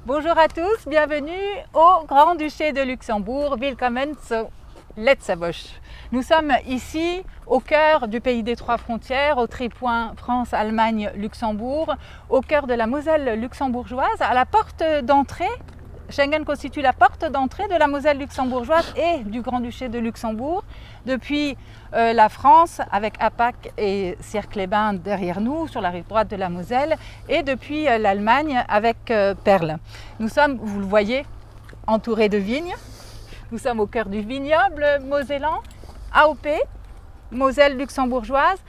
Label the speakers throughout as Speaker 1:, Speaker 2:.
Speaker 1: Bonjour à tous, bienvenue au Grand-Duché de Luxembourg. Willkommen zu Letzebusch. Nous sommes ici au cœur du pays des trois frontières, au tripoint France, Allemagne, Luxembourg, au cœur de la Moselle luxembourgeoise, à la porte d'entrée. Schengen constitue la porte d'entrée de la Moselle luxembourgeoise et du Grand-Duché de Luxembourg. Depuis la France, avec Apac et Sierre-Clébin derrière nous, sur la rive droite de la Moselle, et depuis l'Allemagne avec Perle. Nous sommes, vous le voyez, entourés de vignes. Nous sommes au cœur du vignoble mosellan, AOP, Moselle luxembourgeoise,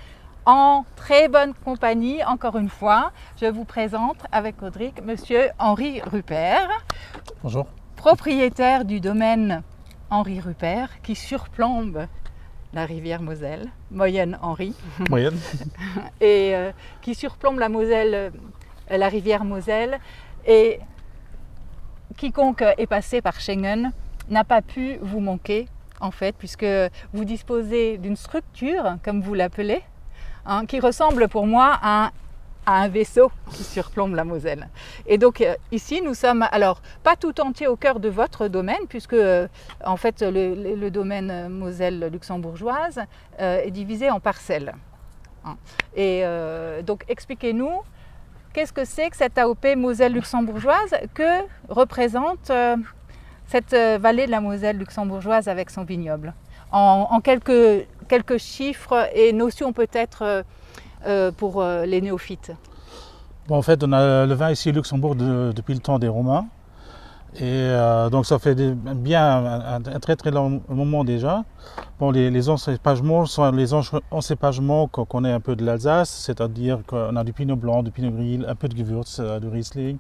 Speaker 1: en très bonne compagnie, encore une fois. Je vous présente avec Audric, monsieur Henri Rupert.
Speaker 2: Bonjour.
Speaker 1: Propriétaire du domaine Henri Rupert, qui surplombe la rivière Moselle, Moyenne Henri.
Speaker 2: Moyenne.
Speaker 1: Et qui surplombe la Moselle, la rivière Moselle. Et quiconque est passé par Schengen n'a pas pu vous manquer, en fait, puisque vous disposez d'une structure, comme vous l'appelez, qui ressemble pour moi à un vaisseau qui surplombe la Moselle. Et donc ici, nous sommes, alors pas tout entier au cœur de votre domaine, puisque en fait le domaine Moselle luxembourgeoise est divisé en parcelles. Et donc expliquez-nous, qu'est-ce que c'est que cette AOP Moselle luxembourgeoise, que représente cette vallée de la Moselle luxembourgeoise avec son vignoble, en quelques chiffres et notions peut-être pour les néophytes.
Speaker 2: Bon, en fait, on a le vin ici au Luxembourg depuis le temps des Romains. Et donc ça fait bien un très très long moment déjà. Bon, les encépagements sont les encépagements qu'on connaît un peu de l'Alsace, c'est-à-dire qu'on a du Pinot Blanc, du Pinot Gris, un peu de Gewürz, du Riesling.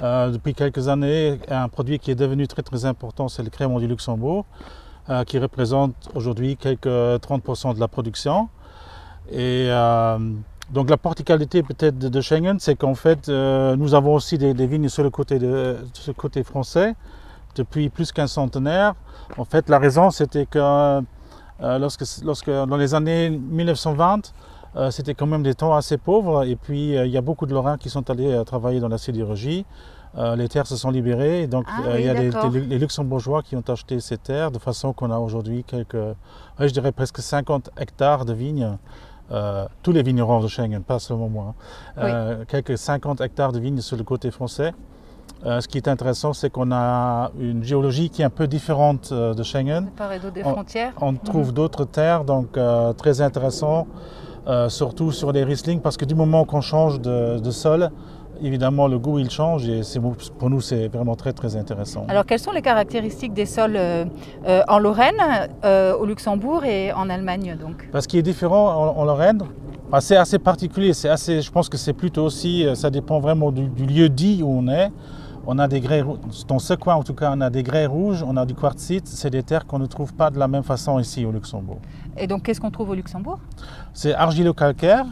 Speaker 2: Depuis quelques années, un produit qui est devenu très très important, c'est le Crémant du Luxembourg, qui représente aujourd'hui quelques 30% de la production. Et donc la particularité peut-être de Schengen, c'est qu'en fait nous avons aussi des vignes sur le côté français depuis plus qu'un centenaire. En fait, la raison c'était que lorsque dans les années 1920, c'était quand même des temps assez pauvres, et puis il y a beaucoup de Lorrains qui sont allés travailler dans la sidérurgie. Les terres se sont libérées, et donc il y a les Luxembourgeois qui ont acheté ces terres, de façon qu'on a aujourd'hui je dirais presque 50 hectares de vignes. Tous les vignerons de Schengen, pas seulement moi. Quelques 50 hectares de vignes sur le côté français. Ce qui est intéressant, c'est qu'on a une géologie qui est un peu différente de Schengen.
Speaker 1: Par et d'autres des frontières.
Speaker 2: On trouve d'autres terres, donc très intéressant, surtout sur les Riesling, parce que du moment qu'on change de sol, évidemment le goût il change, et pour nous c'est vraiment très très intéressant.
Speaker 1: Alors quelles sont les caractéristiques des sols en Lorraine, au Luxembourg et en Allemagne donc?
Speaker 2: Ce qui est différent en Lorraine, c'est assez particulier, je pense que c'est plutôt aussi, ça dépend vraiment du lieu dit où on est. On a des grès, dans ce coin en tout cas, on a des grès rouges, on a du quartzite, c'est des terres qu'on ne trouve pas de la même façon ici au Luxembourg.
Speaker 1: Et donc qu'est-ce qu'on trouve au Luxembourg?
Speaker 2: C'est argilo-calcaire.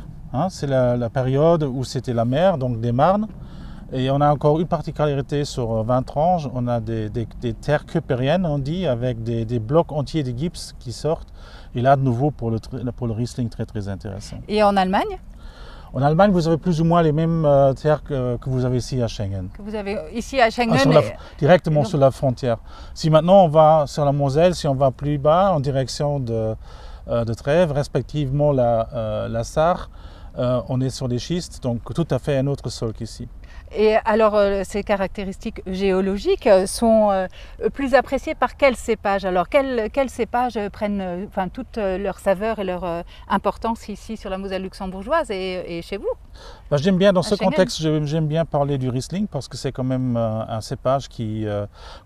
Speaker 2: C'est la période où c'était la mer, donc des marnes. Et on a encore une particularité sur Vintrange, on a des terres keupériennes, on dit, avec des blocs entiers de gypse qui sortent. Et là, de nouveau, pour le Riesling, très très intéressant.
Speaker 1: Et en Allemagne?
Speaker 2: En Allemagne, vous avez plus ou moins les mêmes terres que vous avez ici à Schengen.
Speaker 1: Que vous avez ici à Schengen
Speaker 2: directement sur la frontière. Si maintenant on va sur la Moselle, si on va plus bas, en direction de Trèves, respectivement la Sarre, on est sur des schistes, donc tout à fait un autre sol qu'ici.
Speaker 1: Et alors, ces caractéristiques géologiques sont plus appréciées par quels cépages? Alors, quels cépages prennent toute leur saveur et leur importance ici sur la Moselle luxembourgeoise et chez vous?
Speaker 2: J'aime bien, dans ce contexte, j'aime bien parler du Riesling, parce que c'est quand même un cépage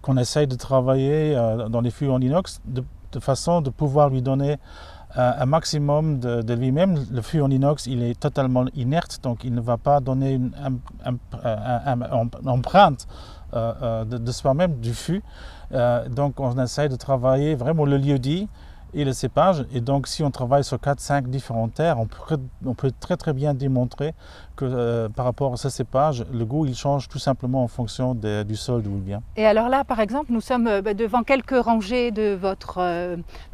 Speaker 2: qu'on essaye de travailler dans les fûts en inox, de façon de pouvoir lui donner un maximum de lui-même. Le fût en inox, il est totalement inerte, donc il ne va pas donner une empreinte de soi-même du fût. Donc on essaie de travailler vraiment le lieu-dit et le cépage. Et donc si on travaille sur 4-5 différentes terres, on peut très très bien démontrer que par rapport à ce cépage, le goût il change tout simplement en fonction du sol d'où il vient.
Speaker 1: Et alors là, par exemple, nous sommes devant quelques rangées de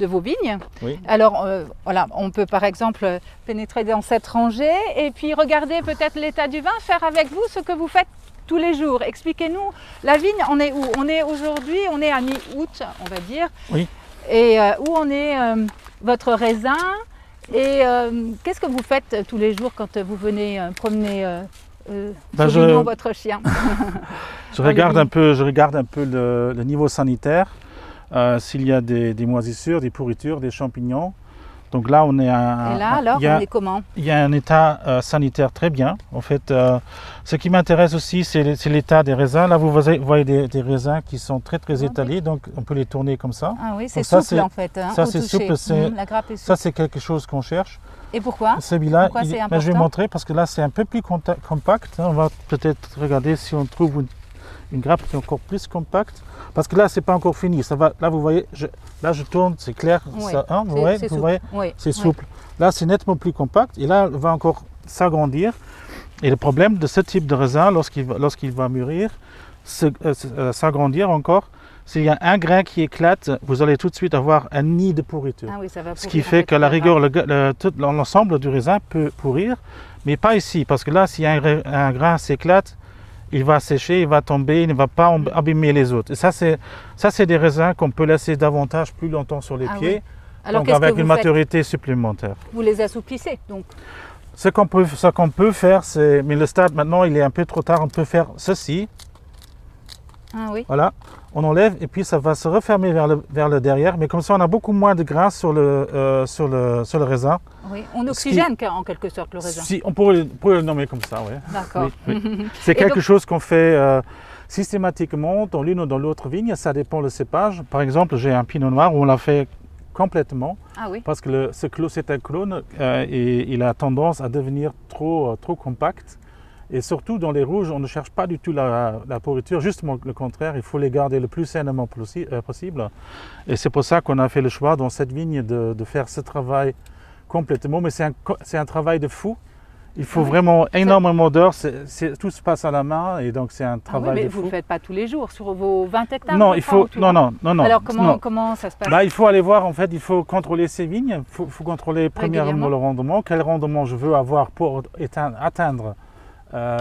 Speaker 1: vos vignes.
Speaker 2: Oui.
Speaker 1: Alors voilà, on peut par exemple pénétrer dans cette rangée et puis regarder peut-être l'état du vin, faire avec vous ce que vous faites tous les jours. Expliquez-nous, la vigne, on est où? On est aujourd'hui, on est à mi-août, on va dire.
Speaker 2: Oui.
Speaker 1: Et où en est votre raisin? Et qu'est-ce que vous faites tous les jours quand vous venez promener Sauvignon, votre chien?
Speaker 2: Je regarde un peu le niveau sanitaire, s'il y a des moisissures, des pourritures, des champignons. Donc là, on est
Speaker 1: Et là, alors, on est comment?
Speaker 2: Il y a un état sanitaire très bien. En fait, ce qui m'intéresse aussi, c'est l'état des raisins. Là, vous voyez des raisins qui sont très étalés, donc on peut les tourner comme ça.
Speaker 1: Ah oui, c'est souple en fait. Hein,
Speaker 2: ça, c'est souple.
Speaker 1: La grappe est souple.
Speaker 2: Ça, c'est quelque chose qu'on cherche.
Speaker 1: Et pourquoi?
Speaker 2: Celui-là,
Speaker 1: c'est important?
Speaker 2: je vais montrer parce que là, c'est un peu plus compact. On va peut-être regarder si on trouve une grappe qui est encore plus compacte. Parce que là, c'est pas encore fini. Ça va, là, vous voyez, là, je tourne, c'est clair.
Speaker 1: Oui,
Speaker 2: ça, hein, vous voyez,
Speaker 1: oui,
Speaker 2: c'est souple. Là, c'est nettement plus compact. Et là, il va encore s'agrandir. Et le problème de ce type de raisin, lorsqu'il va mûrir, s'agrandir encore, s'il y a un grain qui éclate, vous allez tout de suite avoir un nid de pourriture.
Speaker 1: Ah oui, ça va pourrir,
Speaker 2: ce qui fait qu'à la rigueur, l'ensemble du raisin peut pourrir, mais pas ici. Parce que là, si un grain s'éclate, il va sécher, il va tomber, il ne va pas abîmer les autres. Et ça, c'est des raisins qu'on peut laisser davantage plus longtemps sur les pieds,
Speaker 1: oui. Alors,
Speaker 2: donc avec une maturité supplémentaire.
Speaker 1: Vous les assouplissez donc?
Speaker 2: Ce qu'on peut faire, c'est, mais le stade maintenant, il est un peu trop tard, on peut faire ceci.
Speaker 1: Ah oui.
Speaker 2: Voilà, on enlève et puis ça va se refermer vers le derrière, mais comme ça on a beaucoup moins de grains sur le raisin.
Speaker 1: Oui, on oxygène en quelque sorte le raisin.
Speaker 2: Si, on pourrait le nommer comme ça, oui.
Speaker 1: D'accord.
Speaker 2: Oui. C'est quelque chose qu'on fait systématiquement dans l'une ou dans l'autre vigne, ça dépend le cépage. Par exemple, j'ai un pinot noir où on l'a fait complètement, parce que c'est un clone et il a tendance à devenir trop compact. Et surtout dans les rouges, on ne cherche pas du tout la pourriture, justement le contraire, il faut les garder le plus sainement possible. Et c'est pour ça qu'on a fait le choix dans cette vigne de faire ce travail complètement, mais c'est un travail de fou. Il faut vraiment énormément d'heures, tout se passe à la main et donc c'est un travail de fou.
Speaker 1: Vous ne le faites pas tous les jours sur vos 20 hectares?
Speaker 2: Non, non.
Speaker 1: Alors comment ça se passe?
Speaker 2: Il faut aller voir, en fait, il faut contrôler ces vignes, il faut contrôler premièrement le rendement, quel rendement je veux avoir pour atteindre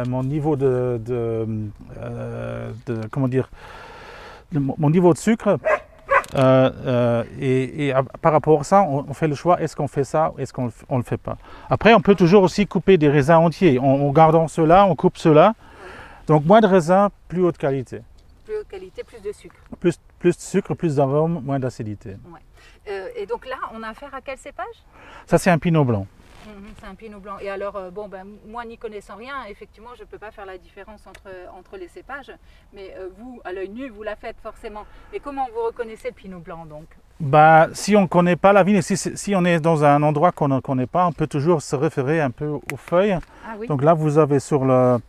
Speaker 2: mon niveau mon niveau de sucre. Par rapport à ça, on fait le choix, est-ce qu'on fait ça, est-ce qu'on ne le fait pas. Après, on peut toujours aussi couper des raisins entiers. En gardant ceux-là, on coupe ceux-là. Donc moins de raisins, plus haute qualité.
Speaker 1: Plus haute qualité, plus de sucre.
Speaker 2: Plus de sucre, plus d'arôme, moins d'acidité.
Speaker 1: Ouais. Et donc là, on a affaire à quel cépage?
Speaker 2: Ça, c'est un pinot blanc.
Speaker 1: C'est un pinot blanc. Et alors, moi n'y connaissant rien, effectivement, je ne peux pas faire la différence entre les cépages. Mais vous, à l'œil nu, vous la faites forcément. Mais comment vous reconnaissez le pinot blanc donc?
Speaker 2: Si on ne connaît pas la vigne, si on est dans un endroit qu'on ne connaît pas, on peut toujours se référer un peu aux feuilles.
Speaker 1: Ah, oui.
Speaker 2: Donc là, vous avez sur le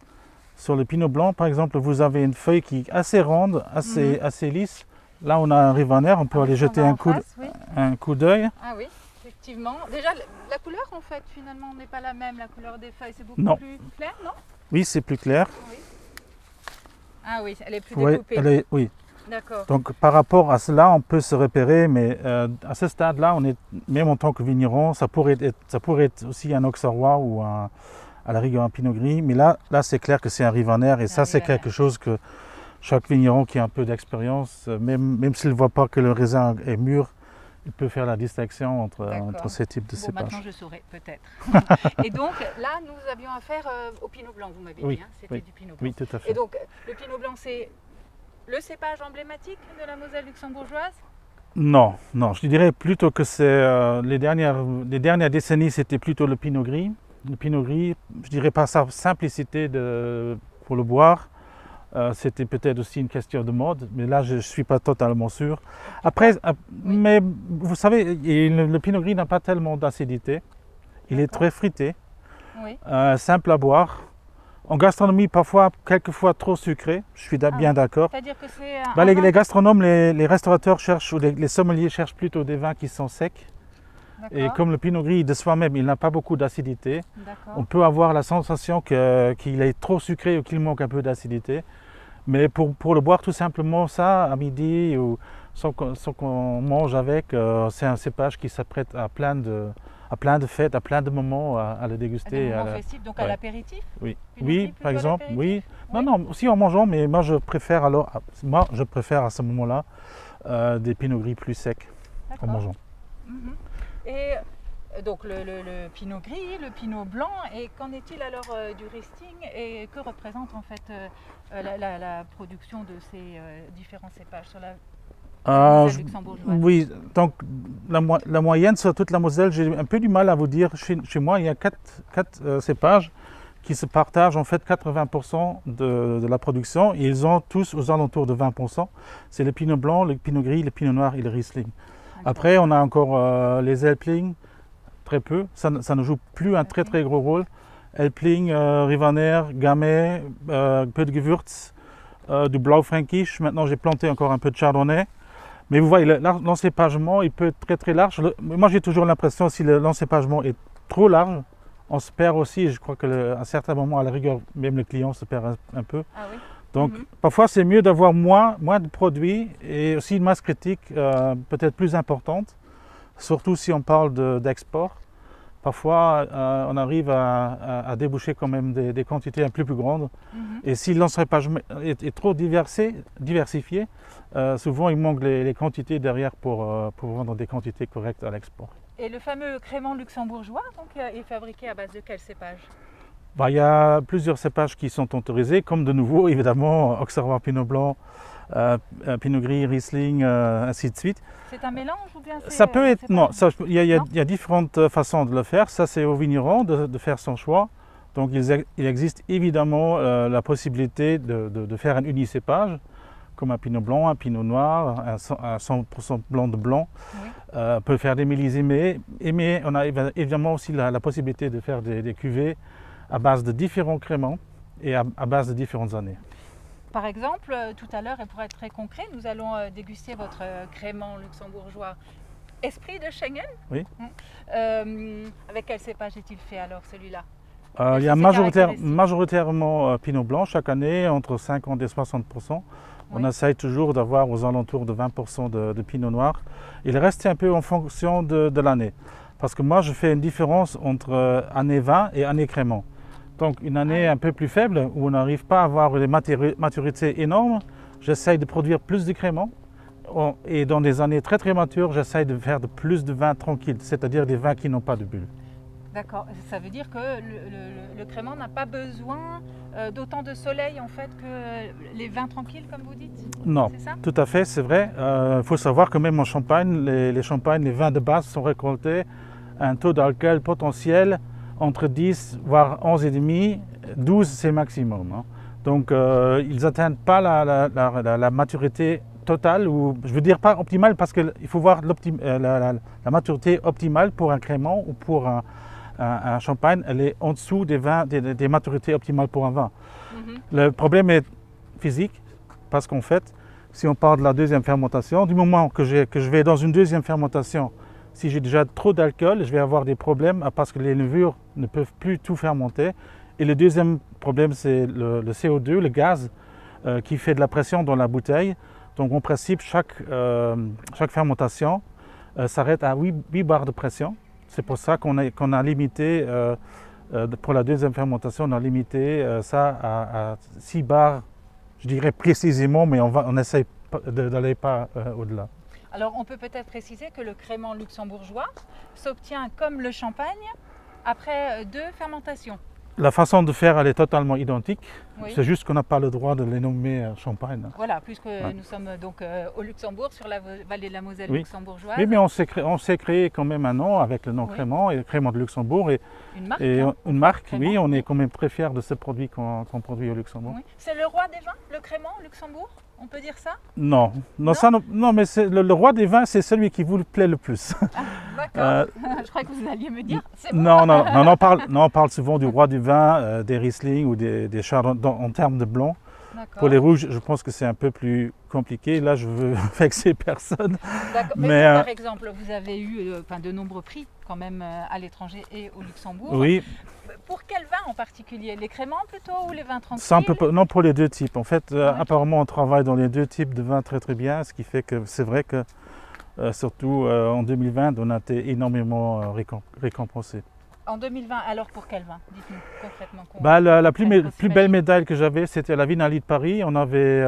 Speaker 2: pinot blanc, par exemple, vous avez une feuille qui est assez ronde, assez lisse. Là, on a un rivaner, on peut aller jeter un coup d'œil.
Speaker 1: Ah oui. Effectivement. Déjà, la couleur, en fait, finalement, n'est pas la même. La couleur des feuilles, c'est beaucoup plus clair, non? Oui,
Speaker 2: c'est plus clair.
Speaker 1: Oui. Ah oui, elle est plus découpée.
Speaker 2: Oui.
Speaker 1: D'accord. Donc,
Speaker 2: par rapport à cela, on peut se repérer, mais à ce stade-là, même en tant que vigneron, ça pourrait être aussi un auxerrois ou à la rigueur un pinot gris. Mais là c'est clair que c'est un rivaner et ça, c'est quelque chose que chaque vigneron qui a un peu d'expérience, même s'il ne voit pas que le raisin est mûr, il peut faire la distinction entre ces types de cépages.
Speaker 1: Maintenant je saurai peut-être. Et donc là, nous avions affaire au pinot blanc, vous m'avez dit, hein, c'était du pinot blanc.
Speaker 2: Oui, tout à fait.
Speaker 1: Et donc le pinot blanc, c'est le cépage emblématique de la Moselle luxembourgeoise?
Speaker 2: Non, je dirais plutôt que c'est les dernières décennies, c'était plutôt le pinot gris. Le pinot gris, je dirais par sa simplicité pour le boire. C'était peut-être aussi une question de mode, mais là je ne suis pas totalement sûr. Après, mais vous savez, le pinot gris n'a pas tellement d'acidité. Il est très fruité, simple à boire. En gastronomie, quelquefois trop sucré, je suis bien d'accord.
Speaker 1: C'est-à-dire que c'est
Speaker 2: les gastronomes, les restaurateurs cherchent, ou les sommeliers cherchent plutôt des vins qui sont secs. Et comme le pinot gris de soi-même, il n'a pas beaucoup d'acidité, on peut avoir la sensation qu'il est trop sucré ou qu'il manque un peu d'acidité. Mais pour le boire tout simplement ça, à midi, ou sans qu'on mange avec, c'est un cépage qui s'apprête à à plein de fêtes, à plein de moments à le
Speaker 1: À
Speaker 2: déguster.
Speaker 1: des
Speaker 2: et
Speaker 1: moments festifs, donc à
Speaker 2: ouais.
Speaker 1: l'apéritif?
Speaker 2: Oui,
Speaker 1: Pinot
Speaker 2: oui,
Speaker 1: Gris
Speaker 2: par
Speaker 1: plutôt à
Speaker 2: exemple,
Speaker 1: l'apéritif?
Speaker 2: oui. Non,
Speaker 1: Oui.
Speaker 2: non, aussi en mangeant, mais moi je préfère à ce moment-là des Pinot Gris plus secs en
Speaker 1: D'accord.
Speaker 2: mangeant.
Speaker 1: Mhm. Et donc le Pinot Gris, le Pinot Blanc, et qu'en est-il alors du Riesling et que représente en fait la production de ces différents cépages sur la
Speaker 2: Euh,
Speaker 1: Moselle
Speaker 2: je-
Speaker 1: luxembourgeoise?
Speaker 2: oui, donc la moyenne sur toute la Moselle, j'ai un peu du mal à vous dire. Chez moi, il y a quatre cépages qui se partagent en fait 80% de la production. Et ils ont tous aux alentours de 20%. C'est le Pinot Blanc, le Pinot Gris, le Pinot Noir et le Riesling.
Speaker 1: D'accord.
Speaker 2: Après, on a encore les Elbling, très peu. Ça ne joue plus un très
Speaker 1: Ok.
Speaker 2: très gros rôle. Elbling, Rivaner, Gamay, peu de Gewürz, du Blaufränkisch. Maintenant, j'ai planté encore un peu de Chardonnay. Mais vous voyez, l'encépagement, il peut être très très large. Moi, j'ai toujours l'impression que si l'encépagement est trop large, on se perd aussi. Je crois qu'à un certain moment, à la rigueur, même le client se perd un peu.
Speaker 1: Ah oui.
Speaker 2: Donc,
Speaker 1: Mhm.
Speaker 2: parfois, c'est mieux d'avoir moins de produits et aussi une masse critique peut-être plus importante, surtout si on parle d'export. Parfois, on arrive à déboucher quand même des quantités un peu plus grandes.
Speaker 1: Mhm.
Speaker 2: Et si l'encépagement est trop diversifié, souvent il manque les quantités derrière pour vendre des quantités correctes à l'export.
Speaker 1: Et le fameux crément luxembourgeois donc, est fabriqué à base de quel cépage?
Speaker 2: Bah, il y a plusieurs cépages qui sont autorisés, comme de nouveau évidemment Auxerrois Pinot Blanc, Pinot Gris, Riesling, ainsi de suite.
Speaker 1: C'est un mélange ou bien c'est
Speaker 2: Ça peut
Speaker 1: un
Speaker 2: être,
Speaker 1: cépage?
Speaker 2: non, il y
Speaker 1: Non.
Speaker 2: a différentes façons de le faire. Ça, c'est au vigneron de faire son choix. Donc, il existe évidemment la possibilité de faire un unicépage, comme un pinot blanc, un pinot noir, un 100% blanc de blanc.
Speaker 1: Oui.
Speaker 2: On peut faire des millésimés, mais on a évidemment aussi la possibilité de faire des cuvées à base de différents créments et à base de différentes années.
Speaker 1: Par exemple, tout à l'heure, et pour être très concret, nous allons déguster votre crément luxembourgeois Esprit de Schengen.
Speaker 2: Oui.
Speaker 1: Avec quel cépage est-il fait alors celui-là?
Speaker 2: Il y a
Speaker 1: Ses caractéristiques?
Speaker 2: majoritairement pinot blanc chaque année, entre 50 et 60%. On
Speaker 1: Oui.
Speaker 2: essaye toujours d'avoir aux alentours de 20% de pinot noir. Il reste un peu en fonction de l'année. Parce que moi, je fais une différence entre année 20 et année crément. Donc une année un peu plus faible, où on n'arrive pas à avoir des maturités énormes, j'essaye de produire plus de créments. Et dans des années très très matures, j'essaye de faire plus de vins tranquilles, c'est-à-dire des vins qui n'ont pas de bulles.
Speaker 1: D'accord. Ça veut dire que le crément n'a pas besoin d'autant de soleil en fait que les vins tranquilles, comme vous dites?
Speaker 2: Non,
Speaker 1: C'est ça?
Speaker 2: tout à fait, c'est vrai. Il faut savoir que même en Champagne, les champagnes, les vins de base sont récoltés à un taux d'alcool potentiel entre 10 voire 11,5, 12 c'est le maximum. Hein. Donc ils n'atteignent pas la maturité totale, ou je veux dire pas optimale, parce qu'il faut voir la maturité optimale pour un crément ou pour un champagne, elle est en dessous des maturités optimales pour un vin.
Speaker 1: Mhm.
Speaker 2: Le problème est physique, parce qu'en fait, si on parle de la deuxième fermentation, du moment que je vais dans une deuxième fermentation, si j'ai déjà trop d'alcool, je vais avoir des problèmes parce que les levures ne peuvent plus tout fermenter. Et le deuxième problème, c'est le CO2, le gaz, qui fait de la pression dans la bouteille. Donc en principe, chaque fermentation s'arrête à 8 bars de pression. C'est pour ça qu'on a limité, pour la deuxième fermentation, on a limité ça à 6 bars, je dirais précisément, mais on essaye d'aller pas au-delà.
Speaker 1: Alors on peut peut-être préciser que le crément luxembourgeois s'obtient comme le champagne après 2 fermentations.
Speaker 2: La façon de faire, elle est totalement identique.
Speaker 1: Oui.
Speaker 2: C'est juste qu'on n'a pas le droit de les nommer champagne.
Speaker 1: Voilà, puisque nous sommes donc au Luxembourg, sur la vallée de la Moselle
Speaker 2: Oui.
Speaker 1: luxembourgeoise.
Speaker 2: Oui, mais on s'est créé quand même un nom avec le nom
Speaker 1: Oui.
Speaker 2: Crément et Crément de Luxembourg.
Speaker 1: Une marque.
Speaker 2: Et
Speaker 1: hein,
Speaker 2: une marque,
Speaker 1: Crément.
Speaker 2: oui, on est quand même très fiers de ce produit qu'on produit au Luxembourg.
Speaker 1: Oui. C'est le roi des vins, le crément, Luxembourg? On peut dire ça?
Speaker 2: Non,
Speaker 1: Non?
Speaker 2: non, mais le roi des vins, c'est celui qui vous plaît le plus.
Speaker 1: D'accord. Je croyais que vous alliez me dire. C'est bon.
Speaker 2: Non, on parle souvent du roi du vin, des Riesling ou des Chardonnay en termes de blanc.
Speaker 1: D'accord.
Speaker 2: Pour les rouges, je pense que c'est un peu plus compliqué. Là, je veux vexer personne.
Speaker 1: D'accord.
Speaker 2: Mais,
Speaker 1: vous, par exemple, vous avez eu de nombreux prix quand même à l'étranger et au Luxembourg.
Speaker 2: Oui,
Speaker 1: Pour quel vin en particulier? Les créments plutôt ou les vins tranquilles?
Speaker 2: ça, non, pour les deux types. En fait,
Speaker 1: Ouais.
Speaker 2: apparemment, on travaille dans les deux types de vins très très bien, ce qui fait que c'est vrai que surtout en 2020, on a été énormément récompensés.
Speaker 1: En 2020, alors pour quel vin? Dites-nous concrètement.
Speaker 2: La plus belle médaille que j'avais, c'était la Vinali de Paris. On avait,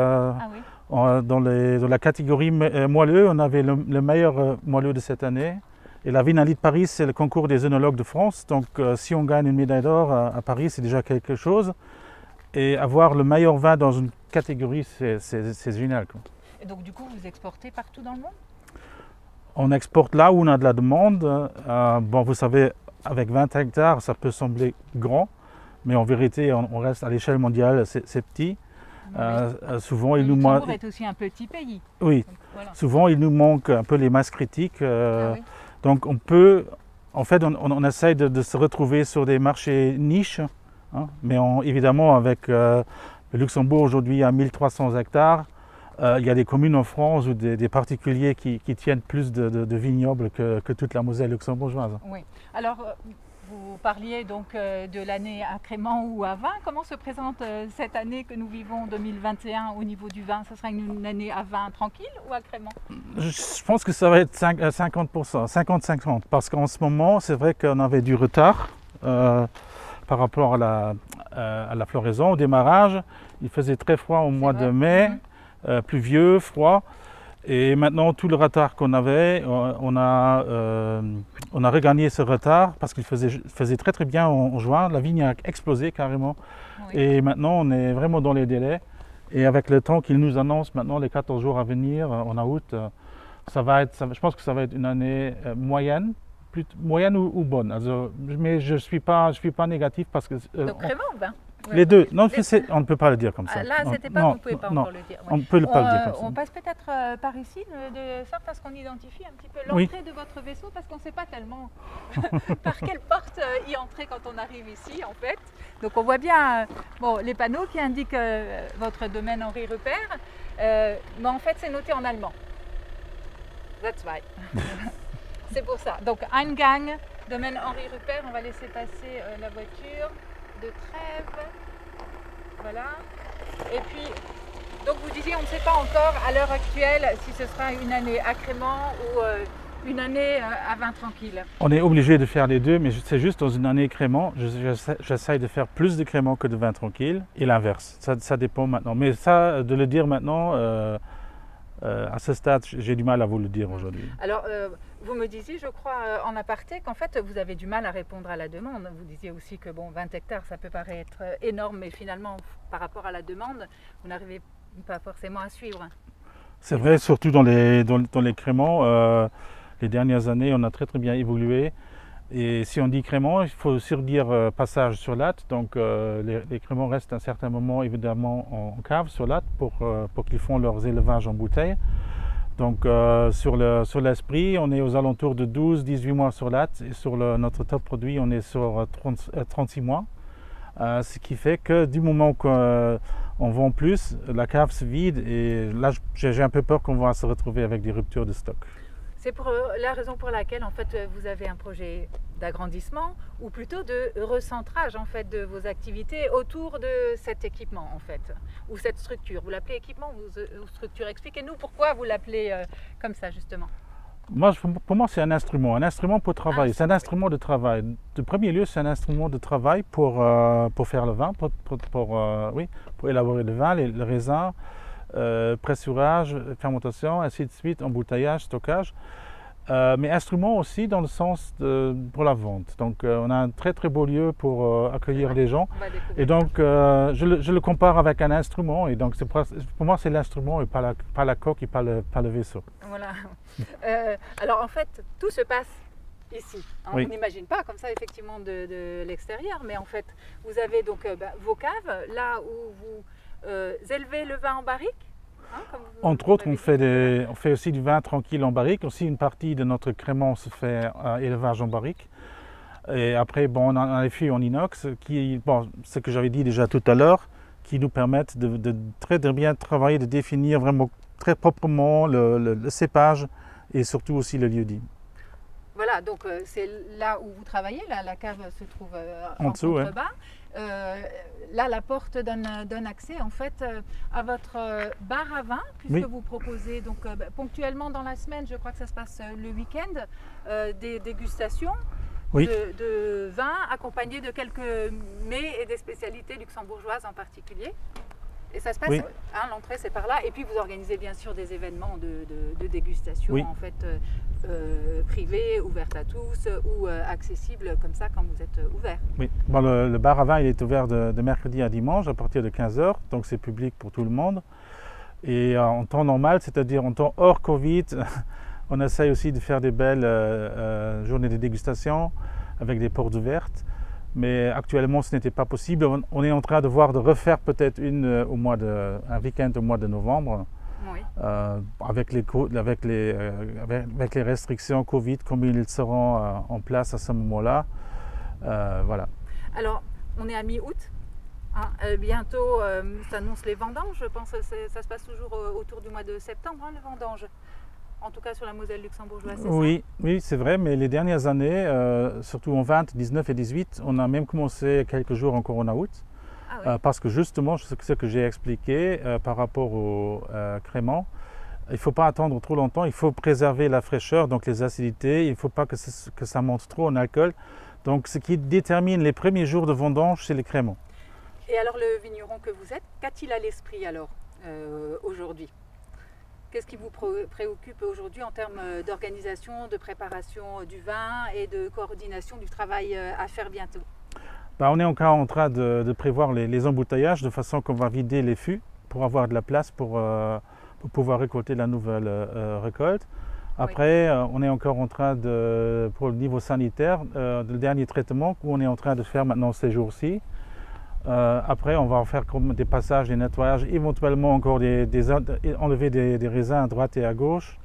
Speaker 2: dans la catégorie moelleux, on avait le meilleur moelleux de cette année. Et la Vinali de Paris, c'est le concours des œnologues de France. Donc si on gagne une médaille d'or à Paris, c'est déjà quelque chose. Et avoir le meilleur vin dans une catégorie, c'est génial, quoi.
Speaker 1: Et donc du coup, vous exportez partout dans le monde?
Speaker 2: On exporte là où on a de la demande. Bon, vous savez, avec 20 hectares, ça peut sembler grand, mais en vérité, on reste à l'échelle mondiale, c'est petit. Souvent, il nous manque.
Speaker 1: Luxembourg est aussi un petit pays.
Speaker 2: Oui,
Speaker 1: donc, voilà.
Speaker 2: Souvent, il nous manque un peu les masses critiques. Donc, en fait, on essaye de se retrouver sur des marchés niches, hein, mais évidemment, avec le Luxembourg aujourd'hui à 1300 hectares, il y a des communes en France ou des particuliers qui tiennent plus de vignobles que toute la Moselle luxembourgeoise.
Speaker 1: Oui. Alors, vous parliez donc de l'année à crément ou à vin. Comment se présente cette année que nous vivons, 2021, au niveau du vin? Ce sera une année à vin tranquille ou à crément?
Speaker 2: Je pense que ça va être 50%, 50-50. Parce qu'en ce moment, c'est vrai qu'on avait du retard par rapport à la floraison, au démarrage. Il faisait très froid au mois de mai. Pluvieux, froid, et maintenant tout le retard qu'on avait, on a regagné ce retard parce qu'il faisait très très bien en juin, la vigne a explosé carrément, et maintenant on est vraiment dans les délais, et avec le temps qu'il nous annonce maintenant, les 14 jours à venir en août, je pense que ça va être une année moyenne ou bonne, also, mais je suis pas négatif parce que...
Speaker 1: Donc crément ou vin?
Speaker 2: Les deux. Non, on ne peut pas le dire comme ça.
Speaker 1: Là, c'était pas, vous ne pouvez pas encore le dire.
Speaker 2: On ne peut pas le dire comme ça.
Speaker 1: On passe peut-être par ici, de sorte à ce qu'on identifie un petit peu l'entrée de votre vaisseau, parce qu'on ne sait pas tellement par quelle porte y entrer quand on arrive ici, en fait. Donc on voit bien les panneaux qui indiquent votre domaine Henri Rupert, mais en fait c'est noté en allemand. That's why. C'est pour ça. Donc Eingang, domaine Henri Rupert, on va laisser passer la voiture de Trèves, voilà. Et puis, donc vous disiez, on ne sait pas encore à l'heure actuelle si ce sera une année à crément ou une année à vin tranquille.
Speaker 2: On est obligé de faire les deux, mais c'est juste dans une année crément, j'essaye de faire plus de crément que de vin tranquille, et l'inverse, ça dépend maintenant. Mais ça, de le dire maintenant, à ce stade, j'ai du mal à vous le dire aujourd'hui.
Speaker 1: Alors, vous me disiez, je crois, en aparté, qu'en fait, vous avez du mal à répondre à la demande. Vous disiez aussi que 20 hectares, ça peut paraître énorme, mais finalement, par rapport à la demande, vous n'arrivez pas forcément à suivre.
Speaker 2: C'est vrai, surtout dans les créments. Les dernières années, on a très très bien évolué. Et si on dit crément, il faut aussi dire passage sur latte. Donc les créments restent un certain moment évidemment en cave sur latte pour qu'ils font leurs élevages en bouteille. Donc sur l'esprit, on est aux alentours de 12-18 mois sur latte, et sur notre top produit, on est sur 36 mois. Ce qui fait que du moment qu'on vend plus, la cave se vide, et là j'ai un peu peur qu'on va se retrouver avec des ruptures de stock.
Speaker 1: C'est pour la raison pour laquelle en fait vous avez un projet d'agrandissement ou plutôt de recentrage en fait de vos activités autour de cet équipement en fait, ou cette structure. Vous l'appelez équipement ou structure? Expliquez-nous pourquoi vous l'appelez comme ça justement.
Speaker 2: Pour moi, c'est un instrument pour travailler. C'est un instrument de travail. De premier lieu, c'est un instrument de travail pour faire le vin, pour élaborer le vin, le raisin. Pressurage, fermentation, ainsi de suite, embouteillage, stockage, mais instrument aussi dans le sens pour la vente. Donc on a un très très beau lieu pour accueillir les gens, et donc je le compare avec un instrument, et donc pour moi c'est l'instrument et pas la coque et pas le vaisseau.
Speaker 1: Voilà. Alors en fait tout se passe ici. Hein. Oui. On n'imagine pas comme ça effectivement de l'extérieur, mais en fait vous avez donc vos caves là où vous élevez le vin en barrique, hein,
Speaker 2: entre autres, on fait aussi du vin tranquille en barrique. Aussi, une partie de notre crément se fait élevage en barrique. Et après, on a les fûts en inox, ce que j'avais dit déjà tout à l'heure, qui nous permettent de très bien travailler, de définir vraiment très proprement le cépage et surtout aussi le lieu-dit.
Speaker 1: Voilà, donc c'est là où vous travaillez, là, la cave se trouve en
Speaker 2: dessous,
Speaker 1: contrebas. là, la porte donne accès en fait à votre bar à vin, puisque vous proposez donc ponctuellement dans la semaine, je crois que ça se passe le week-end, des dégustations de vin accompagnées de quelques mets et des spécialités luxembourgeoises en particulier. Et ça se passe, l'entrée c'est par là, et puis vous organisez bien sûr des événements de dégustation en fait privés, ouverts à tous ou accessibles comme ça quand vous êtes ouvert.
Speaker 2: Oui, bon, le bar à vin il est ouvert de mercredi à dimanche à partir de 15h, donc c'est public pour tout le monde. Et en temps normal, c'est-à-dire en temps hors Covid, on essaye aussi de faire des belles journées de dégustation avec des portes ouvertes. Mais actuellement, ce n'était pas possible. On est en train de refaire peut-être un week-end au mois de novembre, avec les restrictions Covid comme ils seront en place à ce moment-là. Voilà.
Speaker 1: Alors, on est à mi-août. Bientôt s'annoncent les vendanges. Je pense que ça se passe toujours autour du mois de septembre, les vendanges. En tout cas sur la Moselle luxembourgeoise, c'est ça?
Speaker 2: Oui, c'est vrai, mais les dernières années, surtout en 20, 19 et 18, on a même commencé quelques jours encore en août. Parce que justement, ce que j'ai expliqué par rapport au crément, il ne faut pas attendre trop longtemps, il faut préserver la fraîcheur, donc les acidités, il ne faut pas que ça monte trop en alcool. Donc ce qui détermine les premiers jours de vendange, c'est les créments.
Speaker 1: Et alors le vigneron que vous êtes, qu'a-t-il à l'esprit alors aujourd'hui? Qu'est-ce qui vous préoccupe aujourd'hui en termes d'organisation, de préparation du vin et de coordination du travail à faire bientôt?
Speaker 2: On est encore en train de prévoir les emboutteillages de façon qu'on va vider les fûts pour avoir de la place pour pouvoir récolter la nouvelle récolte. Après, on est encore en train pour le niveau sanitaire, le dernier traitement qu'on est en train de faire maintenant ces jours-ci. Après, on va faire des passages, des nettoyages, éventuellement encore enlever des raisins à droite et à gauche,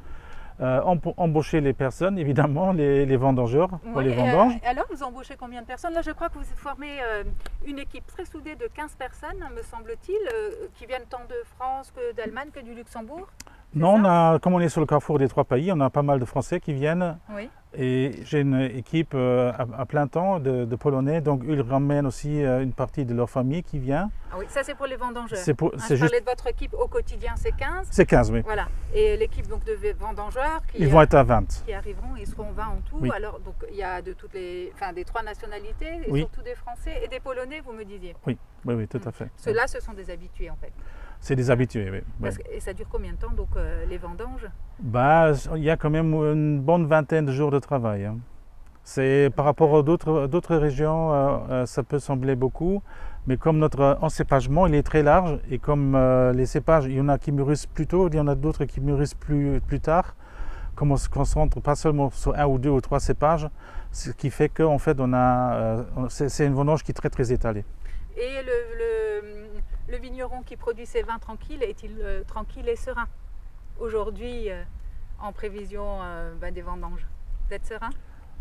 Speaker 2: embaucher les personnes, évidemment, les vendangeurs pour les vendanges.
Speaker 1: Alors, vous embauchez combien de personnes? Là, je crois que vous formez une équipe très soudée de 15 personnes, me semble-t-il, qui viennent tant de France que d'Allemagne que du Luxembourg.
Speaker 2: Non, comme on est sur le carrefour des trois pays, on a pas mal de Français qui viennent. Et j'ai une équipe à plein temps de Polonais, donc ils ramènent aussi une partie de leur famille qui vient.
Speaker 1: Ah oui, ça c'est pour les vendangeurs.
Speaker 2: Je
Speaker 1: parlais de votre équipe au quotidien, c'est 15?
Speaker 2: C'est 15, oui.
Speaker 1: Voilà. Et l'équipe donc de vendangeurs
Speaker 2: ils vont être à 20.
Speaker 1: Qui arriveront, ils seront 20 en tout.
Speaker 2: Oui.
Speaker 1: Alors donc il y a des trois nationalités, et surtout des Français et des Polonais, vous me disiez.
Speaker 2: Oui, tout à fait.
Speaker 1: Ceux-là, ce sont des habitués en fait.
Speaker 2: C'est des habitués, oui.
Speaker 1: Et ça dure combien de temps donc les vendanges?
Speaker 2: Il y a quand même une bonne vingtaine de jours de travail. Hein. C'est par rapport à d'autres régions, ça peut sembler beaucoup, mais comme notre encépagement il est très large et comme les cépages, il y en a qui mûrissent plus tôt, il y en a d'autres qui mûrissent plus tard. Comme on se concentre pas seulement sur un ou deux ou trois cépages, ce qui fait qu'en fait c'est une vendange qui est très très étalée.
Speaker 1: Et le vigneron qui produit ses vins tranquilles, est-il tranquille et serein aujourd'hui en prévision des vendanges? Vous êtes serein?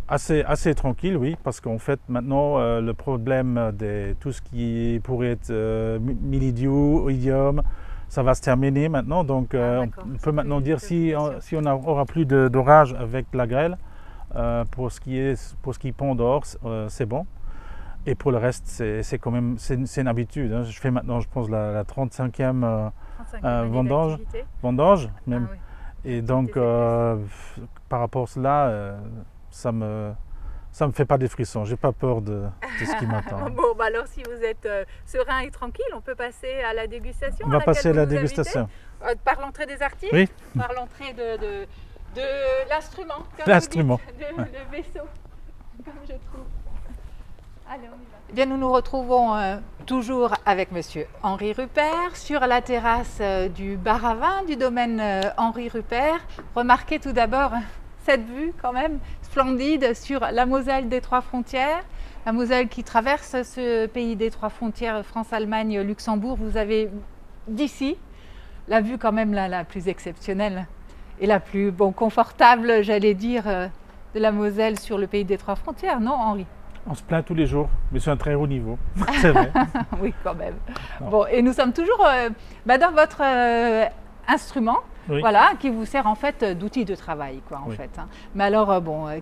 Speaker 2: Assez tranquille, oui, parce qu'en fait maintenant le problème de tout ce qui pourrait être mildiou, idiome, ça va se terminer maintenant, donc on peut maintenant dire si on n'aura plus d'orage avec la grêle, pour ce qui pond dehors, c'est bon. Et pour le reste, c'est quand même une habitude. Hein. Je fais maintenant, je pense, la 35e vendange même. Et donc, par rapport à cela, ça me fait pas des frissons. J'ai pas peur de ce qui m'attend.
Speaker 1: Bon, alors si vous êtes serein et tranquille, on peut passer à la dégustation.
Speaker 2: On va passer à la dégustation.
Speaker 1: Par l'entrée des articles.
Speaker 2: Oui.
Speaker 1: Par l'entrée de l'instrument.
Speaker 2: L'instrument.
Speaker 1: Le vaisseau, comme je trouve. Allez, on y va. Bien, nous nous retrouvons toujours avec Monsieur Henri Rupert sur la terrasse du bar à vin du domaine Henri Rupert. Remarquez tout d'abord cette vue quand même splendide sur la Moselle des Trois Frontières. La Moselle qui traverse ce pays des Trois Frontières, France, Allemagne, Luxembourg. Vous avez d'ici la vue quand même la plus exceptionnelle et la plus confortable, j'allais dire, de la Moselle sur le pays des Trois Frontières, non Henri?
Speaker 2: On se plaint tous les jours, mais c'est un très haut niveau, c'est vrai.
Speaker 1: Oui, quand même. Non. Bon, et nous sommes toujours dans votre instrument, voilà, qui vous sert en fait d'outil de travail, quoi, en fait. Hein. Mais alors,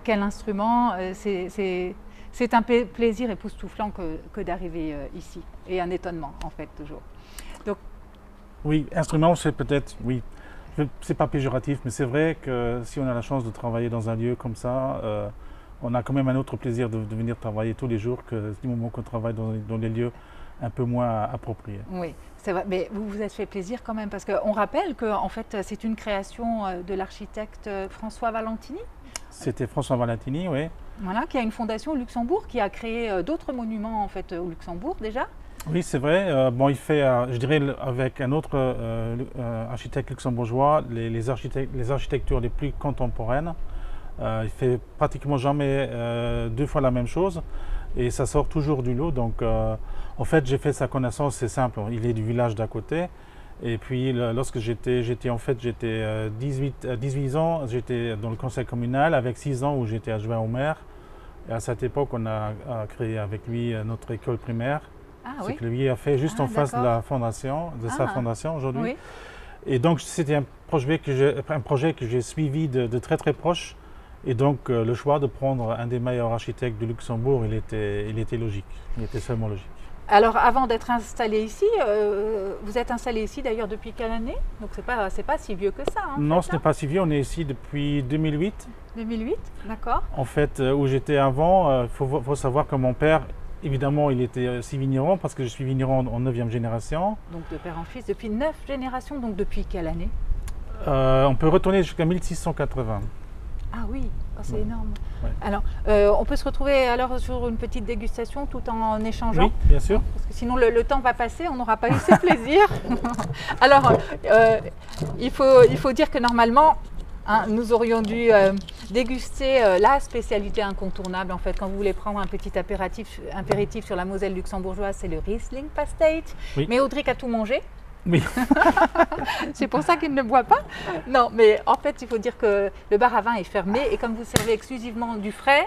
Speaker 1: quel instrument? C'est c'est un plaisir époustouflant que d'arriver ici, et un étonnement en fait toujours. Donc,
Speaker 2: oui, instrument, c'est peut-être, oui, c'est pas péjoratif, mais c'est vrai que si on a la chance de travailler dans un lieu comme ça, on a quand même un autre plaisir de venir travailler tous les jours que du moment qu'on travaille dans des lieux un peu moins appropriés.
Speaker 1: oui, c'est vrai, mais vous vous êtes fait plaisir quand même, parce qu'on rappelle que en fait, c'est une création de l'architecte François Valentini.
Speaker 2: C'était François Valentini, oui.
Speaker 1: Voilà, qui a une fondation au Luxembourg, qui a créé d'autres monuments en fait au Luxembourg déjà.
Speaker 2: Oui, c'est vrai. Bon, il fait, je dirais, avec un autre architecte luxembourgeois, les architectures les plus contemporaines. Il fait pratiquement jamais deux fois la même chose et ça sort toujours du lot. Donc, en fait, j'ai fait sa connaissance, c'est simple. Il est du village d'à côté. Et puis, lorsque j'étais 18 ans, j'étais dans le conseil communal avec 6 ans où j'étais adjoint au maire. Et à cette époque, on a créé avec lui notre école primaire.
Speaker 1: Ah
Speaker 2: Ce
Speaker 1: oui.
Speaker 2: que lui a fait juste en face de la fondation, de sa fondation aujourd'hui.
Speaker 1: Oui.
Speaker 2: Et donc, c'était un projet que j'ai suivi de très très proche. Et donc, le choix de prendre un des meilleurs architectes du Luxembourg, il était logique. Il était seulement logique.
Speaker 1: Alors, avant d'être installé ici, vous êtes installé ici d'ailleurs depuis quelle année? Donc, c'est pas si vieux que ça.
Speaker 2: Non, ce n'est pas si vieux. On est ici depuis 2008.
Speaker 1: 2008, d'accord.
Speaker 2: En fait, où j'étais avant, faut savoir que mon père, évidemment, il était aussi vigneron parce que je suis vigneron en 9e génération.
Speaker 1: Donc, de père en fils, depuis 9 générations. Donc, depuis quelle année?
Speaker 2: On peut retourner jusqu'à 1680.
Speaker 1: Ah oui, c'est énorme.
Speaker 2: Ouais.
Speaker 1: Alors, on peut se retrouver alors sur une petite dégustation tout en échangeant.
Speaker 2: Oui, bien sûr.
Speaker 1: Parce que sinon le temps va passer, on n'aura pas eu ce plaisir. Alors, il faut dire que normalement, nous aurions dû déguster la spécialité incontournable. En fait, quand vous voulez prendre un petit apéritif sur la Moselle luxembourgeoise, c'est le Riesling Pastate.
Speaker 2: Oui.
Speaker 1: Mais Audric a tout mangé.
Speaker 2: Oui.
Speaker 1: C'est pour ça qu'il ne boit pas. Non, mais en fait, il faut dire que le bar à vin est fermé et comme vous servez exclusivement du frais,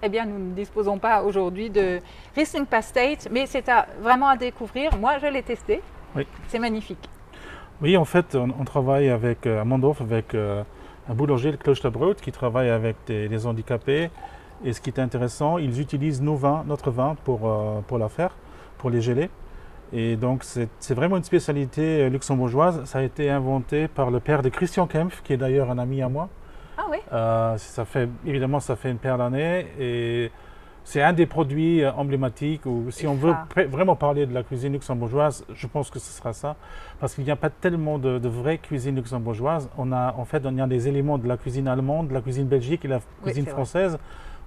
Speaker 1: eh bien, nous ne disposons pas aujourd'hui de Riesling Pastate, mais c'est vraiment à découvrir. Moi, je l'ai testé.
Speaker 2: Oui.
Speaker 1: C'est magnifique.
Speaker 2: Oui, en fait, on travaille à Mondorf avec un boulanger, le Klosterbrot, qui travaille avec des handicapés. Et ce qui est intéressant, ils utilisent notre vin pour la faire, pour les geler. Et donc, c'est vraiment une spécialité luxembourgeoise. Ça a été inventé par le père de Christian Kempf, qui est d'ailleurs un ami à moi.
Speaker 1: Ah oui.
Speaker 2: Ça fait une paire d'années. Et c'est un des produits emblématiques où, si on veut vraiment parler de la cuisine luxembourgeoise, je pense que ce sera ça. Parce qu'il n'y a pas tellement de vraie cuisine luxembourgeoise. On a des éléments de la cuisine allemande, de la cuisine belgique et de la cuisine française.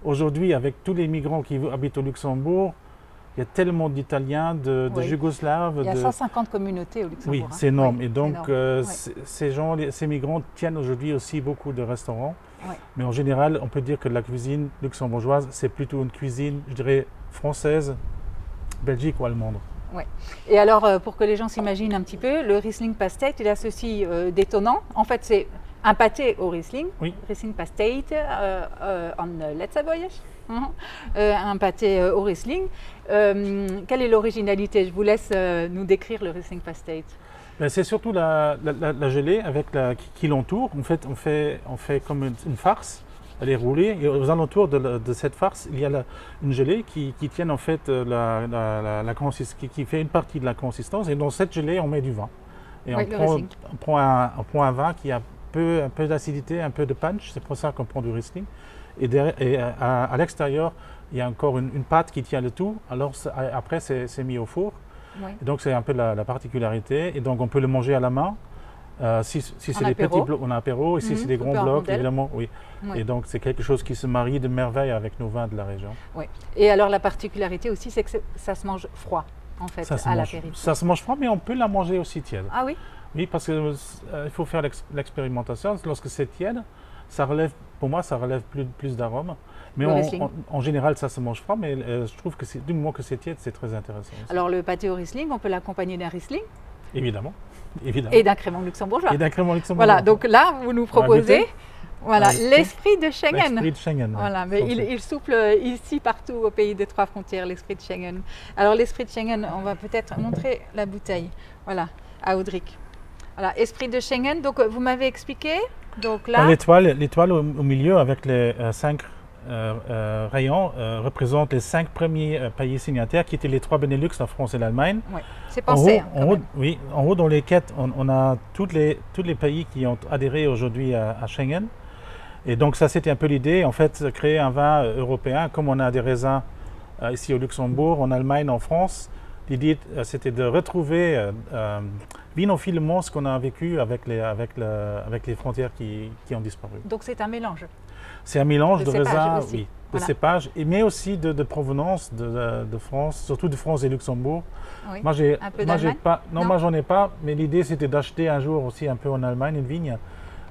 Speaker 2: Aujourd'hui, avec tous les migrants qui habitent au Luxembourg, il y a tellement d'Italiens, de Yougoslaves.
Speaker 1: Il y a 150 communautés au Luxembourg.
Speaker 2: Oui, c'est énorme.
Speaker 1: Oui,
Speaker 2: et donc, ces migrants tiennent aujourd'hui aussi beaucoup de restaurants. Oui. Mais en général, on peut dire que la cuisine luxembourgeoise, c'est plutôt une cuisine, je dirais, française, belgique ou allemande.
Speaker 1: Oui. Et alors, pour que les gens s'imaginent un petit peu, le Riesling Pastate, il a ceci d'étonnant. En fait, c'est un pâté au Riesling, Riesling Pastate en Letzerboyage. Un pâté au Riesling. Quelle est l'originalité? Je vous laisse nous décrire le Riesling Pastate.
Speaker 2: Ben, c'est surtout la gelée qui l'entoure. En fait, on fait comme une farce. Elle est roulée et aux alentours de cette farce, il y a une gelée qui tient en fait qui fait une partie de la consistance. Et dans cette gelée, on met du vin. Et on prend un vin qui a un peu d'acidité, un peu de punch. C'est pour ça qu'on prend du Riesling. Et à l'extérieur, il y a encore une pâte qui tient le tout. Alors après, c'est mis au four. Oui. Et donc c'est un peu la particularité. Et donc on peut le manger à la main. Si c'est des petits blocs, on a apéro. Et si c'est des grands blocs, évidemment, oui. Et donc c'est quelque chose qui se marie de merveille avec nos vins de la région. Oui.
Speaker 1: Et alors la particularité aussi, c'est que ça se mange froid, en fait, à l'apéritif.
Speaker 2: Ça se mange froid, mais on peut la manger aussi tiède.
Speaker 1: Ah oui?
Speaker 2: Oui, parce qu'il faut faire l'expérimentation. Lorsque c'est tiède, pour moi, ça relève plus d'arômes. Mais en général, ça se mange froid, mais je trouve que du moment que c'est tiède, c'est très intéressant aussi.
Speaker 1: Alors le pâté au Riesling, on peut l'accompagner d'un Riesling?
Speaker 2: Évidemment.
Speaker 1: Et d'un crémant luxembourgeois.
Speaker 2: Voilà,
Speaker 1: donc là, vous nous proposez l'esprit de Schengen.
Speaker 2: L'esprit de Schengen.
Speaker 1: Voilà, mais il souffle ici partout au pays des trois frontières, l'esprit de Schengen. Alors l'esprit de Schengen, on va peut-être montrer la bouteille. Voilà, à Audric. Voilà, esprit de Schengen, donc vous m'avez expliqué. Donc là,
Speaker 2: l'étoile au milieu avec les 5 rayons représentent les 5 premiers pays signataires qui étaient les 3 Benelux, la France et l'Allemagne.
Speaker 1: Ouais. C'est pensé.
Speaker 2: Oui, en haut dans les quêtes, on a tous les pays qui ont adhéré aujourd'hui à Schengen. Et donc ça c'était un peu l'idée, en fait, créer un vin européen, comme on a des raisins ici au Luxembourg, en Allemagne, en France. L'idée c'était de retrouver vinophilement ce qu'on a vécu avec les frontières qui ont disparu.
Speaker 1: Donc c'est un mélange.
Speaker 2: C'est un mélange de raisins,
Speaker 1: aussi.
Speaker 2: oui, de
Speaker 1: Voilà.
Speaker 2: cépages, mais aussi de provenance de France, surtout de France et Luxembourg.
Speaker 1: Oui.
Speaker 2: Moi,
Speaker 1: Un peu d'Allemagne ? Non.
Speaker 2: moi j'en ai pas, mais l'idée c'était d'acheter un jour aussi un peu en Allemagne une vigne.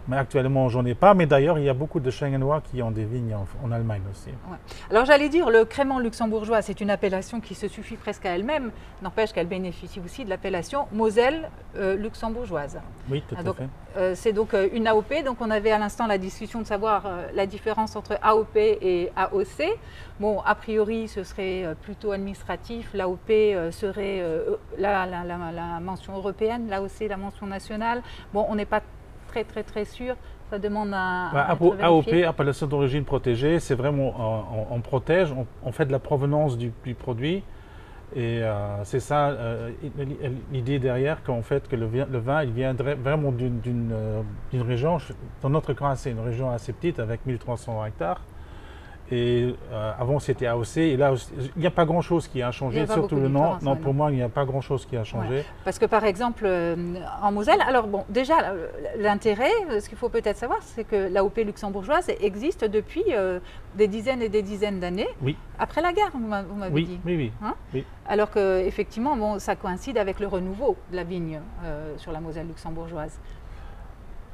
Speaker 2: Mais actuellement, j'en ai pas. Mais d'ailleurs, il y a beaucoup de Chengenois qui ont des vignes en Allemagne aussi.
Speaker 1: Ouais. Alors j'allais dire, le crément luxembourgeois, c'est une appellation qui se suffit presque à elle-même. N'empêche qu'elle bénéficie aussi de l'appellation Moselle luxembourgeoise.
Speaker 2: Oui, tout à fait.
Speaker 1: C'est donc une AOP. Donc on avait à l'instant la discussion de savoir la différence entre AOP et AOC. Bon, a priori, ce serait plutôt administratif. L'AOP serait la mention européenne, l'AOC la mention nationale. Bon, on n'est pas très sûr, ça demande à être
Speaker 2: AOP,
Speaker 1: vérifié.
Speaker 2: appellation d'origine protégée, c'est vraiment, on protège, on fait de la provenance du produit. Et c'est ça l'idée derrière, qu'en fait que le vin il viendrait vraiment d'une région, dans notre cas c'est une région assez petite avec 1300 hectares. Et avant c'était AOC, et là il n'y a pas grand chose qui a changé, surtout le nom. Non, pour moi il n'y a pas grand chose qui a changé.
Speaker 1: Ouais. Parce que par exemple en Moselle, alors bon, déjà l'intérêt, ce qu'il faut peut-être savoir, c'est que l'AOP luxembourgeoise existe depuis des dizaines et des dizaines d'années,
Speaker 2: oui.
Speaker 1: Après la guerre, vous m'avez dit.
Speaker 2: Oui.
Speaker 1: Hein,
Speaker 2: oui.
Speaker 1: Alors qu'effectivement, bon, ça coïncide avec le renouveau de la vigne sur la Moselle luxembourgeoise.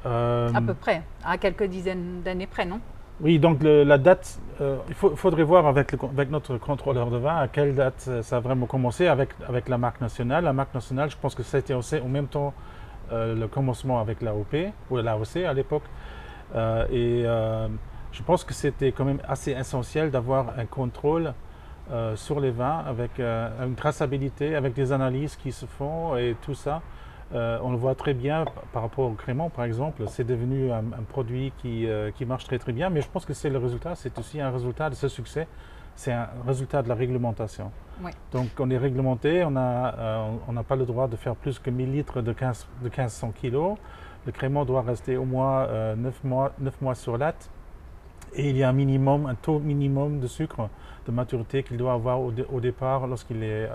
Speaker 1: À peu près, à quelques dizaines d'années près, non?
Speaker 2: Oui, donc la date, il faudrait voir avec notre contrôleur de vin à quelle date ça a vraiment commencé avec la marque nationale. La marque nationale, je pense que ça a été aussi en même temps le commencement avec l'AOP, ou l'AOC à l'époque. Je pense que c'était quand même assez essentiel d'avoir un contrôle sur les vins, avec une traçabilité, avec des analyses qui se font et tout ça. On le voit très bien par rapport au crément, par exemple. C'est devenu un produit qui marche très bien, mais je pense que c'est aussi un résultat de ce succès. C'est un résultat de la réglementation.
Speaker 1: Oui.
Speaker 2: Donc on est réglementé, on n'a pas le droit de faire plus que 1000 litres de 1500 kilos. Le crément doit rester au moins 9 mois sur latte. Et il y a un taux minimum de sucre de maturité qu'il doit avoir au départ lorsqu'il est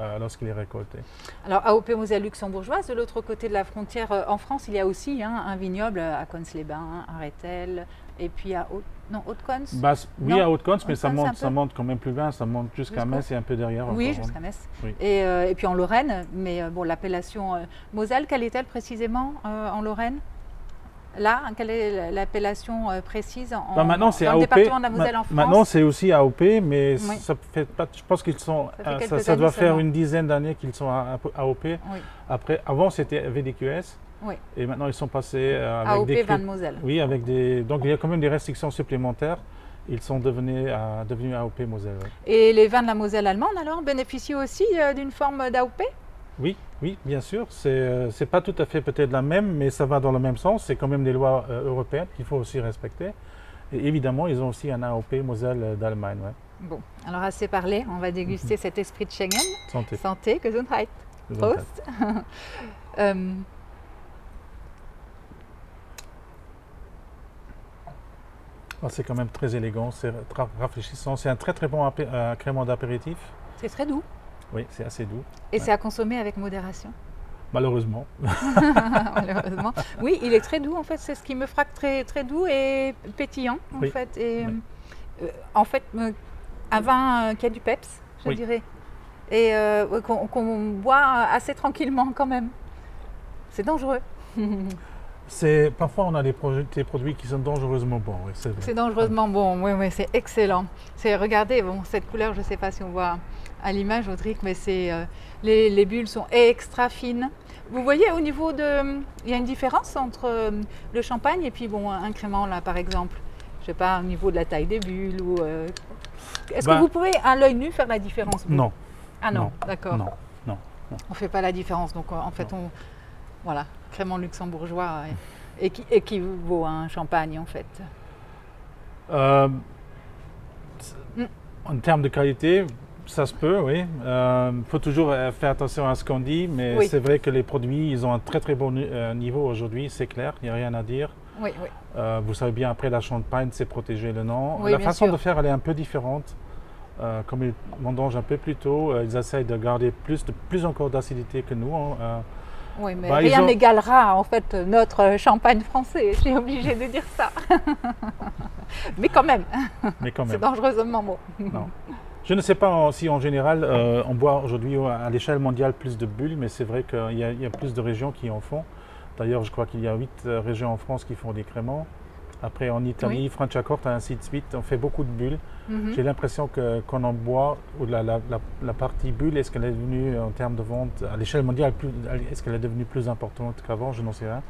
Speaker 2: récolté.
Speaker 1: Alors AOP Moselle luxembourgeoise, de l'autre côté de la frontière en France, il y a aussi un vignoble à Cons-les-Bains, à Rethel, et puis à Haute-Cons.
Speaker 2: Oui, à Haute-Cons, mais ça monte quand même plus loin, ça monte jusqu'à Metz et un peu derrière.
Speaker 1: Oui,
Speaker 2: encore,
Speaker 1: jusqu'à Metz.
Speaker 2: Oui.
Speaker 1: Et puis en Lorraine, mais bon, l'appellation Moselle, quelle est-elle précisément en Lorraine? Là, quelle est l'appellation précise dans le département de la Moselle en France?
Speaker 2: Maintenant, c'est aussi AOP, mais
Speaker 1: oui.
Speaker 2: ça fait pas. Je pense qu'ils sont. Ça doit faire une dizaine d'années qu'ils sont à AOP. Oui. Avant, c'était VDQS.
Speaker 1: Oui.
Speaker 2: Et maintenant, ils sont passés avec
Speaker 1: AOP
Speaker 2: des
Speaker 1: Vin de Moselle.
Speaker 2: Oui, avec des. Donc, il y a quand même des restrictions supplémentaires. Ils sont devenus AOP Moselle. Oui.
Speaker 1: Et les vins de la Moselle allemande, alors, bénéficient aussi d'une forme d'AOP?
Speaker 2: Oui, bien sûr. C'est pas tout à fait peut-être la même, mais ça va dans le même sens. C'est quand même des lois européennes qu'il faut aussi respecter. Et évidemment, ils ont aussi un AOP Moselle d'Allemagne. Ouais.
Speaker 1: Bon, alors assez parlé, on va déguster cet esprit de Schengen.
Speaker 2: Santé.
Speaker 1: Santé, Gesundheit. Prost.
Speaker 2: C'est quand même très élégant, c'est très rafraîchissant. C'est un très bon crément d'apéritif.
Speaker 1: C'est très doux.
Speaker 2: Oui, c'est assez doux.
Speaker 1: Et c'est à consommer avec modération.
Speaker 2: Malheureusement.
Speaker 1: Malheureusement. Oui, il est très doux en fait, c'est ce qui me frappe, très doux et pétillant en fait. Et en fait, un vin qui a du peps, je dirais. Et qu'on boit assez tranquillement quand même. C'est dangereux.
Speaker 2: Parfois, on a des produits qui sont dangereusement bons. Oui,
Speaker 1: c'est dangereusement bon, oui, c'est excellent. Regardez, cette couleur, je ne sais pas si on voit à l'image, Audric, mais les bulles sont extra fines. Vous voyez, au niveau de... Il y a une différence entre le champagne et puis un crément, là, par exemple. Je ne sais pas, au niveau de la taille des bulles ou... Est-ce que vous pouvez, à l'œil nu, faire la différence?
Speaker 2: Non.
Speaker 1: Ah non, d'accord.
Speaker 2: Non.
Speaker 1: On ne fait pas la différence, donc en fait, voilà, crément luxembourgeois équivaut à un champagne en fait.
Speaker 2: En termes de qualité, ça se peut, oui. Faut toujours faire attention à ce qu'on dit, mais
Speaker 1: Oui.
Speaker 2: c'est vrai que les produits, ils ont un très très bon niveau aujourd'hui, c'est clair, il n'y a rien à dire.
Speaker 1: Oui, oui.
Speaker 2: Vous savez bien, après la champagne, c'est protéger le nom.
Speaker 1: Oui,
Speaker 2: La
Speaker 1: bien
Speaker 2: façon
Speaker 1: sûr.
Speaker 2: de faire, elle est un peu différente. Comme ils vendangent un peu plus tôt, ils essayent de garder plus encore d'acidité que nous.
Speaker 1: Oui, mais
Speaker 2: Bah,
Speaker 1: rien n'égalera en fait notre champagne français. Je suis obligée de dire ça. Mais quand même,
Speaker 2: Mais quand
Speaker 1: c'est
Speaker 2: même.
Speaker 1: dangereusement mot.
Speaker 2: Non. Je ne sais pas si en général on boit aujourd'hui à l'échelle mondiale plus de bulles, mais c'est vrai qu'il y a plus de régions qui en font. D'ailleurs, je crois qu'il y a 8 régions en France qui font des créments. Après, en Italie,
Speaker 1: Oui.
Speaker 2: Franciacorta, ainsi de suite, on fait beaucoup de bulles.
Speaker 1: Mhm.
Speaker 2: J'ai l'impression qu'on en boit, ou la partie bulle, est-ce qu'elle est devenue en termes de vente à l'échelle mondiale, est-ce qu'elle est devenue plus importante qu'avant? Je n'en sais rien.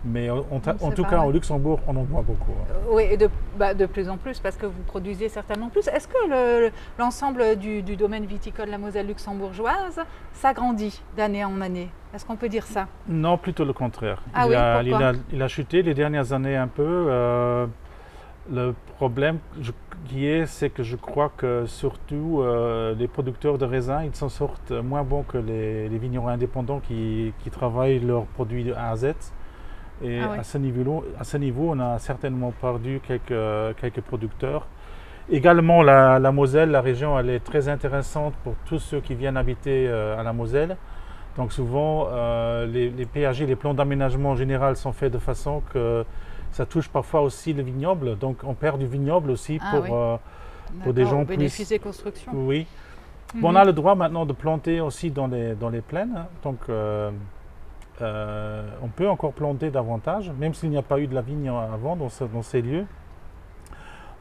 Speaker 2: Mais en
Speaker 1: C'est
Speaker 2: tout
Speaker 1: pas
Speaker 2: cas,
Speaker 1: vrai.
Speaker 2: au Luxembourg, on en boit beaucoup.
Speaker 1: Oui, et de plus en plus, parce que vous produisez certainement plus. Est-ce que l'ensemble du domaine viticole, la Moselle luxembourgeoise, s'agrandit d'année en année? Est-ce qu'on peut dire ça?
Speaker 2: Non, plutôt le contraire.
Speaker 1: Ah oui, pourquoi?
Speaker 2: Il a chuté les dernières années un peu. Le problème c'est que je crois que surtout les producteurs de raisins, ils s'en sortent moins bons que les vignerons indépendants qui travaillent leurs produits de A à Z. Et
Speaker 1: Ah oui.
Speaker 2: à ce niveau, on a certainement perdu quelques producteurs. Également, la Moselle, la région, elle est très intéressante pour tous ceux qui viennent habiter à la Moselle. Donc souvent, les PAG, les plans d'aménagement en général sont faits de façon que ça touche parfois aussi le vignoble. Donc on perd du vignoble aussi
Speaker 1: Ah oui.
Speaker 2: pour des
Speaker 1: D'accord,
Speaker 2: gens
Speaker 1: au
Speaker 2: plus...
Speaker 1: bénéfice des constructions.
Speaker 2: Oui.
Speaker 1: Mhm.
Speaker 2: Bon, on a le droit maintenant de planter aussi dans les plaines. Hein. Donc on peut encore planter davantage, même s'il n'y a pas eu de la vigne avant dans ces lieux.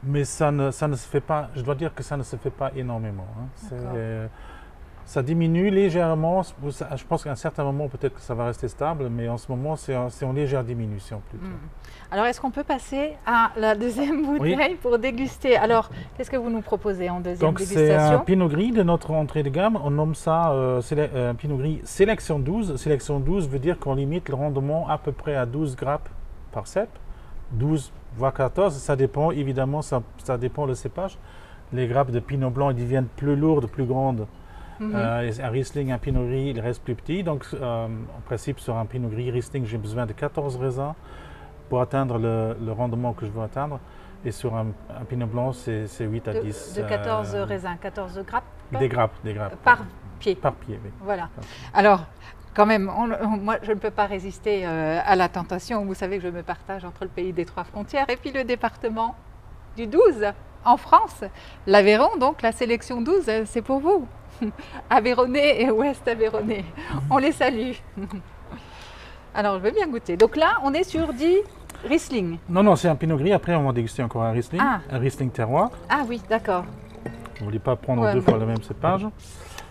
Speaker 2: Mais ça ne se fait pas, je dois dire que ça ne se fait pas énormément. Hein.
Speaker 1: D'accord.
Speaker 2: Ça diminue légèrement. Je pense qu'à un certain moment, peut-être que ça va rester stable, mais en ce moment, c'est en légère diminution plutôt.
Speaker 1: Alors, est-ce qu'on peut passer à la deuxième bouteille pour déguster? Alors, qu'est-ce que vous nous proposez en deuxième
Speaker 2: Donc, c'est
Speaker 1: dégustation?
Speaker 2: un Pinot Gris de notre entrée de gamme. On nomme ça un Pinot Gris Sélection 12. Sélection 12 veut dire qu'on limite le rendement à peu près à 12 grappes par cep. 12 voire 14, ça dépend, évidemment, ça dépend le cépage. Les grappes de Pinot Blanc, ils deviennent plus lourdes, plus grandes. Un Riesling, un Pinot Gris, il reste plus petit. Donc, en principe, sur un Pinot Gris Riesling, j'ai besoin de 14 raisins pour atteindre le rendement que je veux atteindre. Et sur un Pinot Blanc, c'est 8 à 10.
Speaker 1: De 14 raisins, 14 grappes?
Speaker 2: Des grappes.
Speaker 1: Par pied.
Speaker 2: Par pied, oui.
Speaker 1: Voilà. Alors, quand même, moi, je ne peux pas résister à la tentation. Vous savez que je me partage entre le pays des trois frontières et puis le département du 12 en France. L'Aveyron, donc, la sélection 12, c'est pour vous. Aveyronnais et Ouest Aveyronnais. On les salue. Alors, je veux bien goûter. Donc là, on est sur du Riesling.
Speaker 2: Non, c'est un Pinot Gris. Après, on va déguster encore un Riesling.
Speaker 1: Ah.
Speaker 2: Un Riesling terroir.
Speaker 1: Ah oui, d'accord.
Speaker 2: Vous ne voulez pas prendre
Speaker 1: Ouais.
Speaker 2: deux fois le même cépage.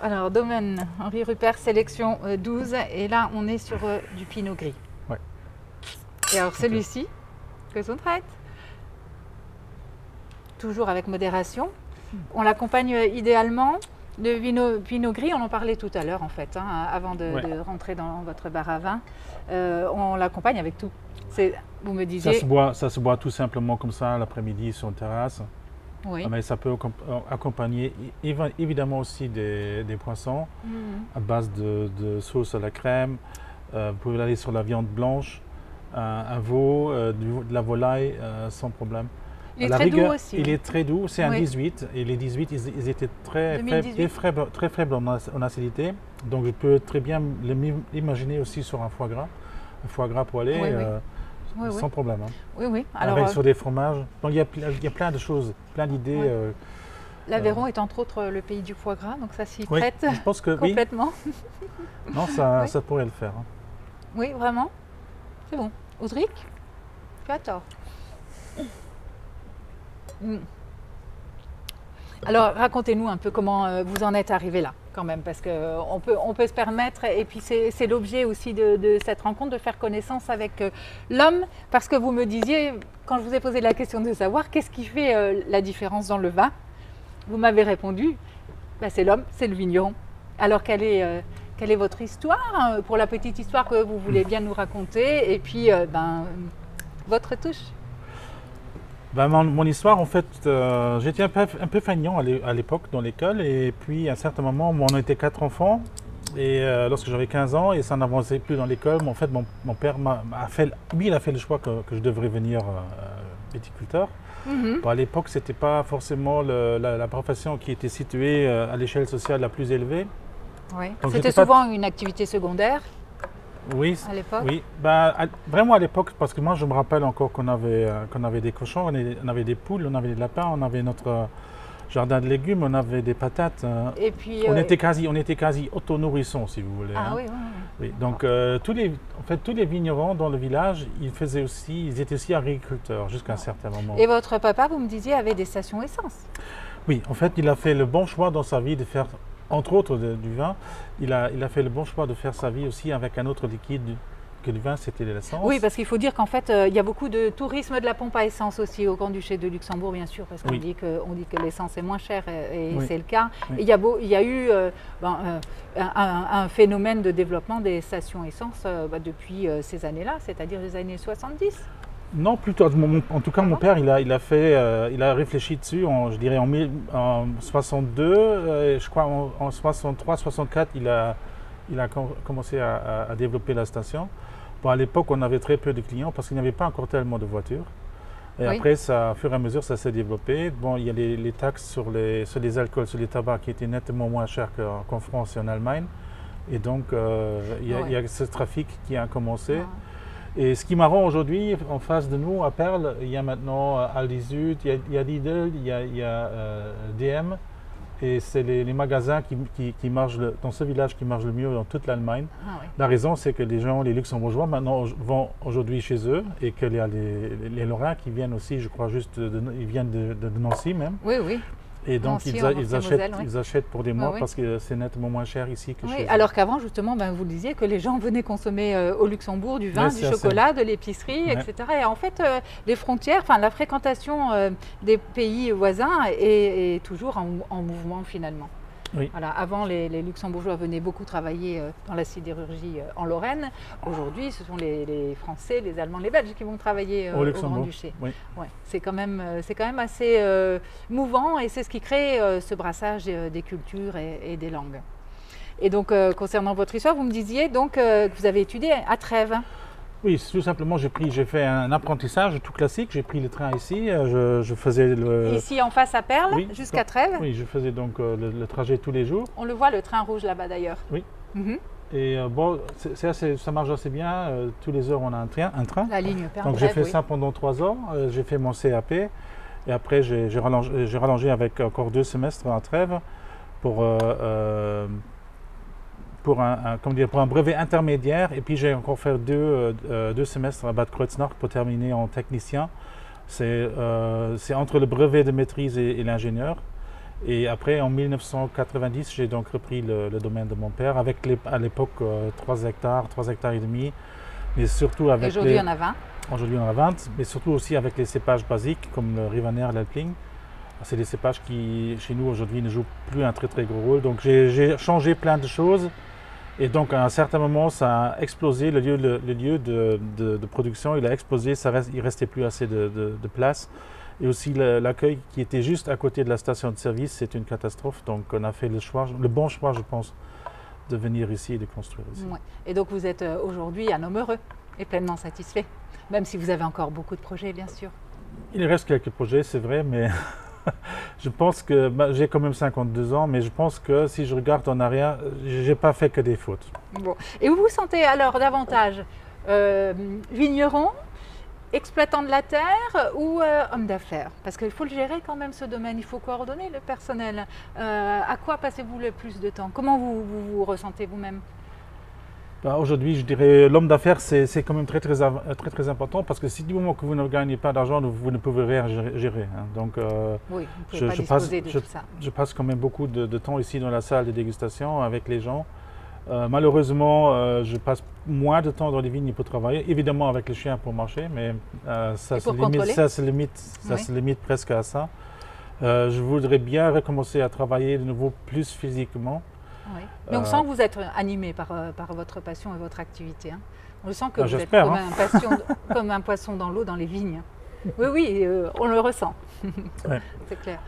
Speaker 1: Alors, domaine Henri Rupert, sélection 12. Et là, on est sur du Pinot Gris.
Speaker 2: Ouais.
Speaker 1: Et alors, celui-ci, Gesundheit. Toujours avec modération. On l'accompagne idéalement de Pinot Gris. On en parlait tout à l'heure, en fait, hein, avant de rentrer dans votre bar à vin. On l'accompagne avec tout. Vous me disiez...
Speaker 2: Ça se boit tout simplement comme ça l'après-midi sur une terrasse.
Speaker 1: Oui.
Speaker 2: Mais ça peut accompagner évidemment aussi des poissons à base de sauce à la crème. Vous pouvez aller sur la viande blanche, un veau, de la volaille sans problème.
Speaker 1: Il est très doux aussi.
Speaker 2: Il est très doux, c'est un
Speaker 1: Oui.
Speaker 2: 18 et les 18 ils étaient très
Speaker 1: 2018.
Speaker 2: faibles en acidité. Donc je peux très bien l'imaginer aussi sur un foie gras poêlé.
Speaker 1: Oui,
Speaker 2: sans problème. Hein.
Speaker 1: Oui.
Speaker 2: Avec sur des fromages. Donc, il y a plein de choses, plein d'idées.
Speaker 1: Ouais. L'Aveyron est entre autres le pays du foie gras, donc ça s'y prête
Speaker 2: je pense que
Speaker 1: complètement.
Speaker 2: Oui. Non, ça,
Speaker 1: Oui.
Speaker 2: ça pourrait le faire. Hein.
Speaker 1: Oui, vraiment. C'est bon. Audric, tu as tort. Alors, racontez-nous un peu comment vous en êtes arrivé là, quand même, parce qu'on peut se permettre, et puis c'est l'objet aussi de cette rencontre, de faire connaissance avec l'homme, parce que vous me disiez, quand je vous ai posé la question de savoir qu'est-ce qui fait la différence dans le vin, vous m'avez répondu, c'est l'homme, c'est le vigneron. Alors, quelle est votre histoire, pour la petite histoire que vous voulez bien nous raconter, et puis votre touche?
Speaker 2: Ben, mon histoire, en fait, j'étais un peu feignant à l'époque dans l'école. Et puis, à un certain moment, on était 4 enfants. Et lorsque j'avais 15 ans, et ça n'avançait plus dans l'école, mais en fait, mon père m'a fait, lui, il a fait le choix que je devrais venir viticulteur.
Speaker 1: Mhm.
Speaker 2: Bon, à l'époque, ce n'était pas forcément la profession qui était située à l'échelle sociale la plus élevée.
Speaker 1: Oui.
Speaker 2: Donc,
Speaker 1: C'était
Speaker 2: j'étais pas-
Speaker 1: souvent une activité secondaire
Speaker 2: Oui,
Speaker 1: à l'époque.
Speaker 2: oui. Ben, vraiment à l'époque, parce que moi, je me rappelle encore qu'on avait des cochons, on avait des poules, on avait des lapins, on avait notre jardin de légumes, on avait des patates.
Speaker 1: Et puis,
Speaker 2: On était quasi autonourrissons, si vous voulez.
Speaker 1: ah
Speaker 2: Hein.
Speaker 1: oui, oui, oui.
Speaker 2: Oui, donc tous les vignerons dans le village, ils étaient aussi agriculteurs jusqu'à un certain moment.
Speaker 1: Et votre papa, vous me disiez, avait des stations essence.
Speaker 2: Oui, en fait, il a fait le bon choix dans sa vie de faire, entre autres du vin, il a fait le bon choix de faire sa vie aussi avec un autre liquide que du vin, c'était l'essence.
Speaker 1: Oui, parce qu'il faut dire qu'en fait, il y a beaucoup de tourisme de la pompe à essence aussi au Grand-Duché de Luxembourg, bien sûr, parce qu'on
Speaker 2: Oui.
Speaker 1: dit que l'essence est moins chère et
Speaker 2: Oui.
Speaker 1: c'est le cas.
Speaker 2: Oui.
Speaker 1: Et il y a eu un phénomène de développement des stations essence depuis ces années-là, c'est-à-dire les années 70.
Speaker 2: Non, plutôt. En tout cas,
Speaker 1: Ah
Speaker 2: mon
Speaker 1: bon?
Speaker 2: père, il a réfléchi dessus, je dirais en 62, je crois en 63, 64, il a commencé à développer la station. Bon, à l'époque, on avait très peu de clients parce qu'il n'y avait pas encore tellement de voitures. Et
Speaker 1: Oui.
Speaker 2: après, au fur et à mesure, ça s'est développé. Bon, il y a les taxes sur les alcools, sur les tabacs qui étaient nettement moins chers qu'en France et en Allemagne. Et donc, il y a ce trafic qui a commencé.
Speaker 1: Ah.
Speaker 2: Et ce qui est marrant aujourd'hui, en face de nous, à Perles, il y a maintenant Aldi Süd, il y a Lidl, il y a DM. Et c'est les magasins qui marchent dans ce village qui marchent le mieux dans toute l'Allemagne.
Speaker 1: Ah oui.
Speaker 2: La raison, c'est que les luxembourgeois maintenant vont aujourd'hui chez eux et que les Lorrains qui viennent aussi, je crois juste, ils viennent de Nancy même.
Speaker 1: Oui, oui.
Speaker 2: Et donc
Speaker 1: Nancy, en Meurthe-et-Moselle, oui.
Speaker 2: ils achètent pour des mois
Speaker 1: oui.
Speaker 2: parce que c'est nettement moins cher ici que
Speaker 1: Oui,
Speaker 2: chez eux.
Speaker 1: alors qu'avant, justement, vous le disiez, que les gens venaient consommer au Luxembourg du vin,
Speaker 2: Ouais,
Speaker 1: du
Speaker 2: c'est assez-
Speaker 1: chocolat, de l'épicerie,
Speaker 2: Ouais.
Speaker 1: etc. Et en fait, les frontières, enfin la fréquentation des pays voisins est toujours en mouvement finalement.
Speaker 2: Oui.
Speaker 1: Voilà, avant, les Luxembourgeois venaient beaucoup travailler dans la sidérurgie en Lorraine. Aujourd'hui, ce sont les Français, les Allemands, les Belges qui vont travailler
Speaker 2: Au
Speaker 1: au
Speaker 2: Luxembourg.
Speaker 1: Grand-Duché.
Speaker 2: Oui.
Speaker 1: Ouais, c'est quand même assez mouvant et c'est ce qui crée ce brassage des cultures et des langues. Et donc, concernant votre histoire, vous me disiez donc que vous avez étudié à Trèves.
Speaker 2: Oui, tout simplement, j'ai fait un apprentissage tout classique. J'ai pris le train ici. Je faisais
Speaker 1: Ici en face à Perles,
Speaker 2: oui,
Speaker 1: jusqu'à Trèves.
Speaker 2: Oui, je faisais donc le trajet tous les jours.
Speaker 1: On le voit, le train rouge là-bas d'ailleurs.
Speaker 2: Oui.
Speaker 1: Mhm.
Speaker 2: Et bon, ça marche assez bien. Tous les heures, on a un train.
Speaker 1: La ligne Perles.
Speaker 2: Donc j'ai fait ça pendant 3 ans. J'ai fait mon CAP. Et après, j'ai rallongé avec encore 2 semestres à Trèves pour un brevet intermédiaire. Et puis j'ai encore fait 2 semestres à Bad Kreuznach pour terminer en technicien. C'est entre le brevet de maîtrise et l'ingénieur. Et après, en 1990, j'ai donc repris le domaine de mon père avec à l'époque 3 hectares et demi. Mais surtout avec
Speaker 1: Aujourd'hui, il y en a 20.
Speaker 2: Aujourd'hui, on en a 20, mais surtout aussi avec les cépages basiques comme le Rivaner, l'Alpling. C'est des cépages qui, chez nous, aujourd'hui, ne jouent plus un très très gros rôle. Donc j'ai changé plein de choses. Et donc, à un certain moment, ça a explosé. Le lieu de production, il a explosé. Il ne restait plus assez de place. Et aussi, l'accueil qui était juste à côté de la station de service, c'est une catastrophe. Donc, on a fait le bon choix, je pense, de venir ici et de construire ici.
Speaker 1: Ouais. Et donc, vous êtes aujourd'hui un homme heureux et pleinement satisfait, même si vous avez encore beaucoup de projets, bien sûr.
Speaker 2: Il reste quelques projets, c'est vrai, mais je pense que j'ai quand même 52 ans, mais je pense que si je regarde en arrière, j'ai pas fait que des fautes.
Speaker 1: Bon. Et vous vous sentez alors davantage vigneron, exploitant de la terre ou homme d'affaires? Parce qu'il faut le gérer quand même ce domaine, il faut coordonner le personnel. À quoi passez-vous le plus de temps? Comment vous ressentez vous-même?
Speaker 2: Aujourd'hui, je dirais l'homme d'affaires, c'est quand même très, très important parce que si du moment que vous ne gagnez pas d'argent, vous ne pouvez rien gérer. Hein. Donc,
Speaker 1: oui, vous ne pouvez pas disposer de tout ça.
Speaker 2: Je passe quand même beaucoup de temps ici dans la salle de dégustation avec les gens. Malheureusement, je passe moins de temps dans les vignes pour travailler, évidemment avec les chiens pour marcher, mais ça se limite presque à ça. Je voudrais bien recommencer à travailler de nouveau plus physiquement.
Speaker 1: Oui. Mais on sent que vous êtes animé par votre passion et votre activité. Hein. On sent que vous êtes
Speaker 2: j'espère,
Speaker 1: comme un poisson dans l'eau, dans les vignes. Oui, oui, on le ressent.
Speaker 2: Ouais.
Speaker 1: C'est clair.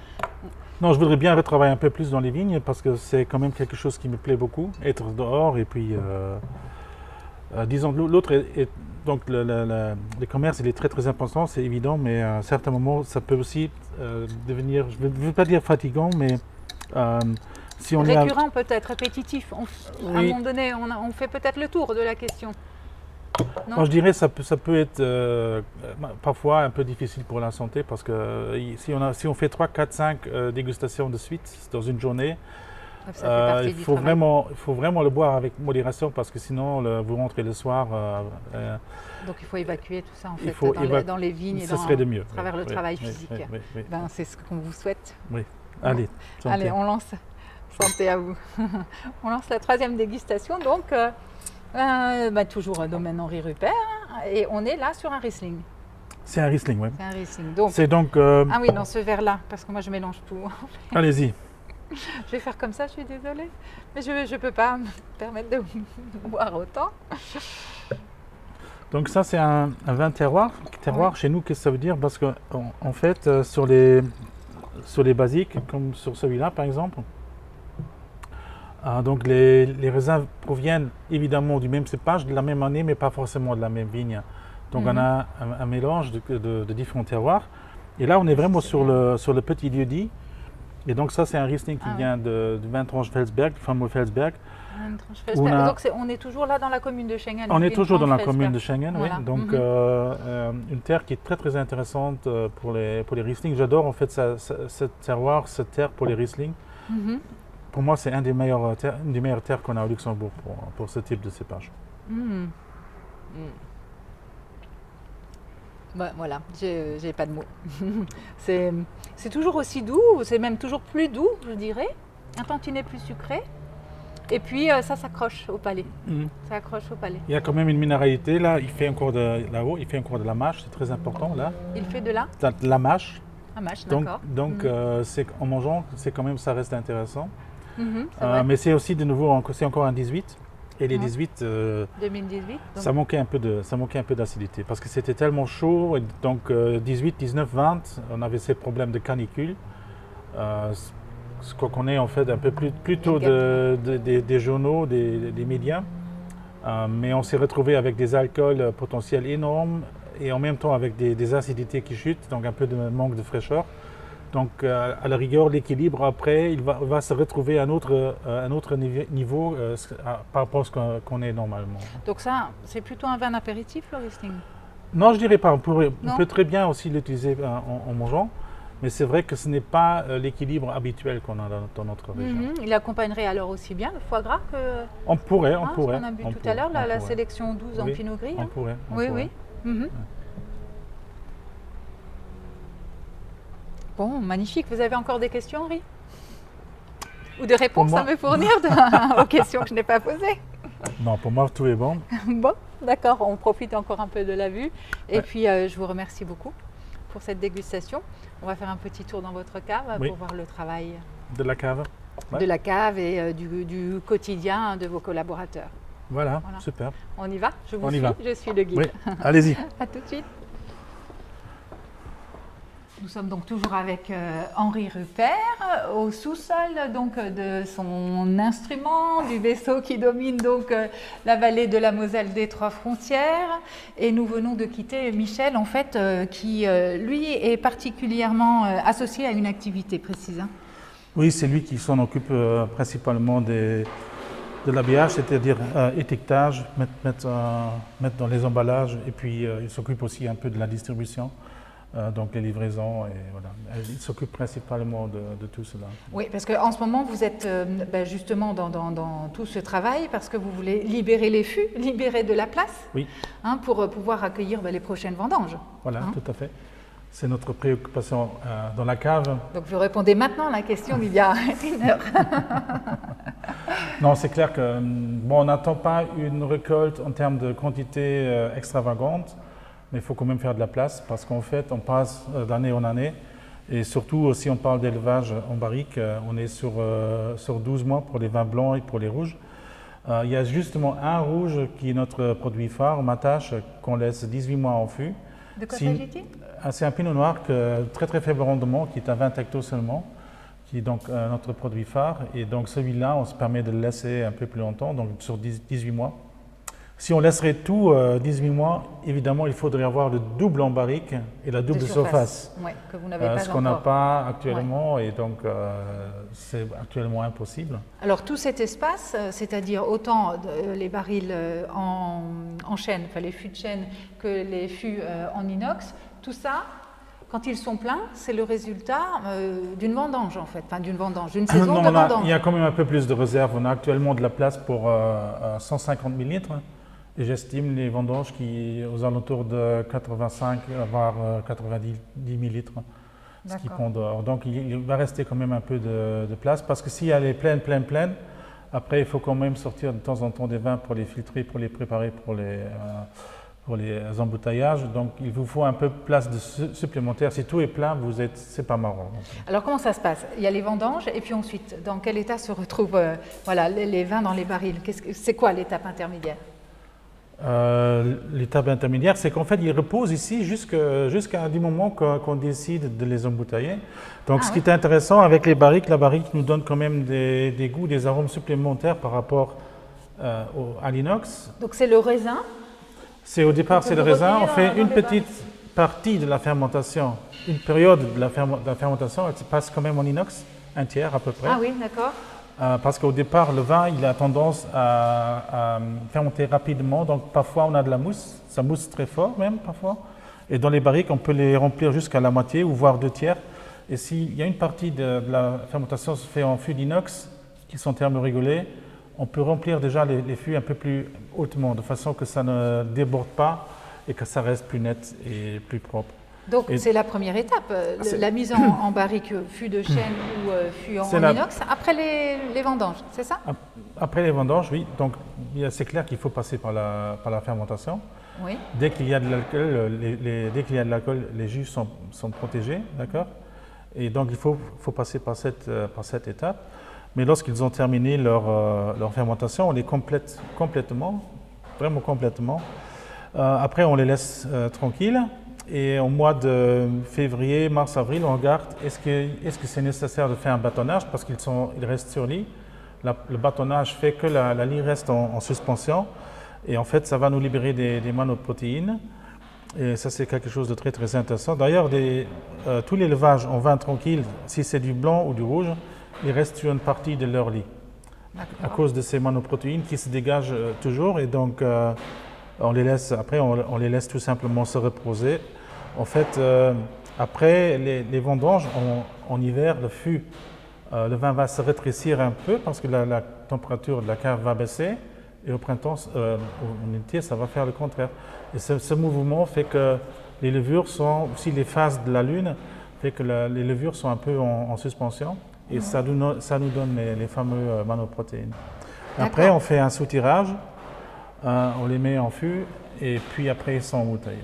Speaker 2: Non, je voudrais bien retravailler un peu plus dans les vignes parce que c'est quand même quelque chose qui me plaît beaucoup, être dehors et puis, disons, l'autre donc le commerce, il est très très important, c'est évident, mais à un certain moment, ça peut aussi devenir, je ne veux pas dire fatigant, mais si on est
Speaker 1: Récurrent peut-être, répétitif. À un
Speaker 2: Oui.
Speaker 1: moment donné, on fait peut-être le tour de la question. Non.
Speaker 2: Moi, je dirais que ça peut être parfois un peu difficile pour la santé parce que si on fait 3, 4, 5 dégustations de suite dans une journée,
Speaker 1: Ça fait partie
Speaker 2: il
Speaker 1: du
Speaker 2: faut
Speaker 1: travail.
Speaker 2: vraiment le boire avec modération parce que sinon vous rentrez le soir,
Speaker 1: Donc il faut évacuer tout ça en
Speaker 2: il
Speaker 1: fait
Speaker 2: faut
Speaker 1: dans les vignes et
Speaker 2: ce serait de mieux.
Speaker 1: à travers
Speaker 2: Oui,
Speaker 1: le
Speaker 2: oui,
Speaker 1: travail
Speaker 2: oui,
Speaker 1: physique.
Speaker 2: oui, oui, oui.
Speaker 1: Ben, c'est ce qu'on vous souhaite.
Speaker 2: Oui. Allez, santé.
Speaker 1: Allez, on lance. Santé à vous. On lance la troisième dégustation, donc toujours un domaine Henri Rupert, hein, et on est là sur un Riesling.
Speaker 2: C'est un Riesling, oui.
Speaker 1: C'est un Riesling. Donc,
Speaker 2: C'est donc.
Speaker 1: ah oui, dans ce verre-là, parce que moi je mélange tout.
Speaker 2: Allez-y.
Speaker 1: Je vais faire comme ça, je suis désolée, mais je ne peux pas me permettre de boire autant.
Speaker 2: Donc ça c'est un vin terroir. Terroir
Speaker 1: Oui.
Speaker 2: chez nous, qu'est-ce que ça veut dire? Parce qu'en fait, sur les basiques, comme sur celui-là par exemple, donc les raisins proviennent évidemment du même cépage, de la même année, mais pas forcément de la même vigne. Donc on a un mélange de différents terroirs. Et là on est vraiment
Speaker 1: C'est
Speaker 2: sur
Speaker 1: bien.
Speaker 2: le petit lieu-dit. Et donc ça c'est un Riesling qui
Speaker 1: Ah ouais.
Speaker 2: vient du vin Tranche Felsberg, du fameux Felsberg.
Speaker 1: Une tranche
Speaker 2: On a-
Speaker 1: Donc on est toujours là dans la commune de Schengen.
Speaker 2: On est
Speaker 1: une
Speaker 2: toujours dans la
Speaker 1: tranche
Speaker 2: commune de
Speaker 1: Felsberg.
Speaker 2: Schengen,
Speaker 1: Voilà.
Speaker 2: oui. Donc une terre qui est très très intéressante pour les Riesling. J'adore en fait ce terroir, cette terre pour les Riesling.
Speaker 1: Mhm.
Speaker 2: Pour moi, c'est une des meilleures terres qu'on a au Luxembourg pour ce type de cépage.
Speaker 1: Mhm. Bah, voilà, j'ai pas de mots. C'est toujours aussi doux, c'est même toujours plus doux, je dirais. Un tantinet plus sucré. Et puis ça s'accroche au palais. Ça accroche au palais.
Speaker 2: Il y a quand même une minéralité là. Il fait encore là-haut, il fait encore de la mâche, c'est très important là.
Speaker 1: Il fait de là
Speaker 2: De la mâche.
Speaker 1: un mâche,
Speaker 2: Donc,
Speaker 1: d'accord.
Speaker 2: en mangeant, c'est quand même ça reste intéressant.
Speaker 1: C'est vrai.
Speaker 2: Mais c'est aussi de nouveau, c'est encore un 18. Et les
Speaker 1: Ouais.
Speaker 2: 18,
Speaker 1: 2018. donc-
Speaker 2: ça manquait un peu d'acidité parce que c'était tellement chaud. Et donc 18, 19, 20, on avait ces problèmes de canicule. Ce qu'on connaît en fait un peu plutôt des journaux, des médias. Mais on s'est retrouvé avec des alcools potentiels énormes et en même temps avec des acidités qui chutent, donc un peu de manque de fraîcheur. Donc à la rigueur, l'équilibre après, il va se retrouver à un autre niveau par rapport à ce qu'on est normalement.
Speaker 1: Donc ça, c'est plutôt un vin apéritif, le Riesling.
Speaker 2: Non, je dirais pas. On
Speaker 1: Non.
Speaker 2: peut très bien aussi l'utiliser en mangeant, mais c'est vrai que ce n'est pas l'équilibre habituel qu'on a dans notre région.
Speaker 1: Il accompagnerait alors aussi bien le foie gras que
Speaker 2: On pourrait.
Speaker 1: ce qu'on a bu tout à l'heure, la sélection 12 en
Speaker 2: Oui,
Speaker 1: pinot gris.
Speaker 2: On
Speaker 1: hein.
Speaker 2: pourrait.
Speaker 1: Oui, oui. Mhm. Bon, magnifique. Vous avez encore des questions, Henri? Ou des réponses
Speaker 2: moi-
Speaker 1: à me fournir aux questions que je n'ai pas posées?
Speaker 2: Non, pour moi, tout est bon.
Speaker 1: Bon, d'accord, on profite encore un peu de la vue. Et
Speaker 2: Ouais.
Speaker 1: puis, je vous remercie beaucoup pour cette dégustation. On va faire un petit tour dans votre cave
Speaker 2: Oui.
Speaker 1: pour voir le travail
Speaker 2: De la cave. Ouais.
Speaker 1: de la cave et du quotidien de vos collaborateurs.
Speaker 2: Voilà,
Speaker 1: Voilà.
Speaker 2: super.
Speaker 1: On y va? Je vous
Speaker 2: On y
Speaker 1: suis,
Speaker 2: va.
Speaker 1: je suis le guide.
Speaker 2: Oui, allez-y.
Speaker 1: À tout de suite. Nous sommes donc toujours avec Henri Rupert au sous-sol donc de son instrument, du vaisseau qui domine donc la vallée de la Moselle des Trois Frontières. Et nous venons de quitter Michel en fait qui lui est particulièrement associé à une activité précise. Hein.
Speaker 2: Oui, c'est lui qui s'en occupe principalement de l'habillage, c'est-à-dire étiquetage, mettre dans les emballages, et puis il s'occupe aussi un peu de la distribution, donc les livraisons, et voilà. Il s'occupe principalement de tout cela.
Speaker 1: Oui, parce qu'en ce moment, vous êtes justement dans tout ce travail parce que vous voulez libérer les fûts, libérer de la place
Speaker 2: Oui,
Speaker 1: hein, pour pouvoir accueillir les prochaines vendanges.
Speaker 2: voilà,
Speaker 1: Hein.
Speaker 2: tout à fait. C'est notre préoccupation dans la cave.
Speaker 1: Donc vous répondez maintenant à la question d'il y a une heure.
Speaker 2: Non, c'est clair que bon, on n'attend pas une récolte en termes de quantité extravagante, mais il faut quand même faire de la place parce qu'en fait, on passe d'année en année. Et surtout, si on parle d'élevage en barrique, on est sur 12 mois pour les vins blancs et pour les rouges. Il y a justement un rouge qui est notre produit phare, Matache, qu'on laisse 18 mois en fût.
Speaker 1: De quoi
Speaker 2: C'est une-
Speaker 1: s'agit-il?
Speaker 2: C'est un pinot noir très très faible rendement, qui est à 20 hectos seulement, qui est donc notre produit phare. Et donc celui-là, on se permet de le laisser un peu plus longtemps, donc sur 18 mois. Si on laisserait tout 18 mois, évidemment, il faudrait avoir le double en barrique et la double
Speaker 1: De
Speaker 2: surface.
Speaker 1: Ouais, que vous n'avez pas
Speaker 2: Ce qu'on n'a
Speaker 1: encore.
Speaker 2: pas actuellement, et donc c'est actuellement impossible.
Speaker 1: Alors tout cet espace, c'est-à-dire autant les barils en chêne, enfin les fûts de chêne, que les fûts en inox, tout ça, quand ils sont pleins, c'est le résultat d'une vendange en fait, enfin d'une vendange, d'une saison
Speaker 2: Non,
Speaker 1: de vendange.
Speaker 2: il y a quand même un peu plus de réserve. On a actuellement de la place pour 150 000 litres. Et j'estime les vendanges qui aux alentours de 85 voire 90 000 litres. Ce qui pond dehors. Donc il va rester quand même un peu de place, parce que si elle est pleine, après il faut quand même sortir de temps en temps des vins pour les filtrer, pour les préparer pour les embouteillages. Donc il vous faut un peu de place supplémentaire. Si tout est plein, c'est pas marrant.
Speaker 1: Alors comment ça se passe? Il y a les vendanges et puis ensuite, dans quel état se retrouvent voilà, les vins dans les barils? C'est quoi l'étape intermédiaire?
Speaker 2: L'étape intermédiaire, c'est qu'en fait, ils reposent ici jusqu'à du moment qu'on décide de les embouteiller. Donc, ce qui est intéressant avec les barriques, la barrique nous donne quand même des goûts, des arômes supplémentaires par rapport à l'inox.
Speaker 1: Donc, c'est le raisin?
Speaker 2: Au départ, c'est le raisin. On fait une petite
Speaker 1: barriques.
Speaker 2: partie de la fermentation, une période de la fermentation, elle se passe quand même en inox, un tiers à peu près.
Speaker 1: Ah oui, d'accord.
Speaker 2: Parce qu'au départ, le vin, il a tendance à fermenter rapidement. Donc, parfois, on a de la mousse. Ça mousse très fort, même, parfois. Et dans les barriques, on peut les remplir jusqu'à la moitié, ou voire 2 tiers. Et s'il y a une partie de la fermentation se fait en fûts d'inox, qui sont thermorégulés, on peut remplir déjà les fûts un peu plus hautement, de façon que ça ne déborde pas et que ça reste plus net et plus propre.
Speaker 1: Donc, c'est la première étape, la mise en barrique fût de chêne ou fût en inox, après les vendanges, c'est ça?
Speaker 2: Après les vendanges, oui. Donc, c'est clair qu'il faut passer par la fermentation.
Speaker 1: Oui.
Speaker 2: Dès qu'il y a de l'alcool, les jus sont protégés, d'accord? Et donc, il faut passer par cette étape. Mais lorsqu'ils ont terminé leur fermentation, on les complète complètement, vraiment complètement. Après, on les laisse tranquilles. Et au mois de février, mars, avril, on regarde est-ce que c'est nécessaire de faire un bâtonnage, parce qu'ils restent sur lit. Le bâtonnage fait que la lie reste en suspension, et en fait ça va nous libérer des monoprotéines, et ça c'est quelque chose de très très intéressant. D'ailleurs, tous les levages en vin tranquille, si c'est du blanc ou du rouge, ils restent sur une partie de leur lit à cause de ces monoprotéines qui se dégagent toujours, et donc on les laisse tout simplement se reposer. En fait, après les vendanges, en hiver, le vin va se rétrécir un peu parce que la température de la cave va baisser, et au printemps, en été, ça va faire le contraire. Et ce mouvement fait que les levures aussi les phases de la lune, fait que les levures sont un peu en suspension, et ça nous donne les fameux monoprotéines. Après, on fait un soutirage. On les met en fût, et puis après ils sont embouteillés.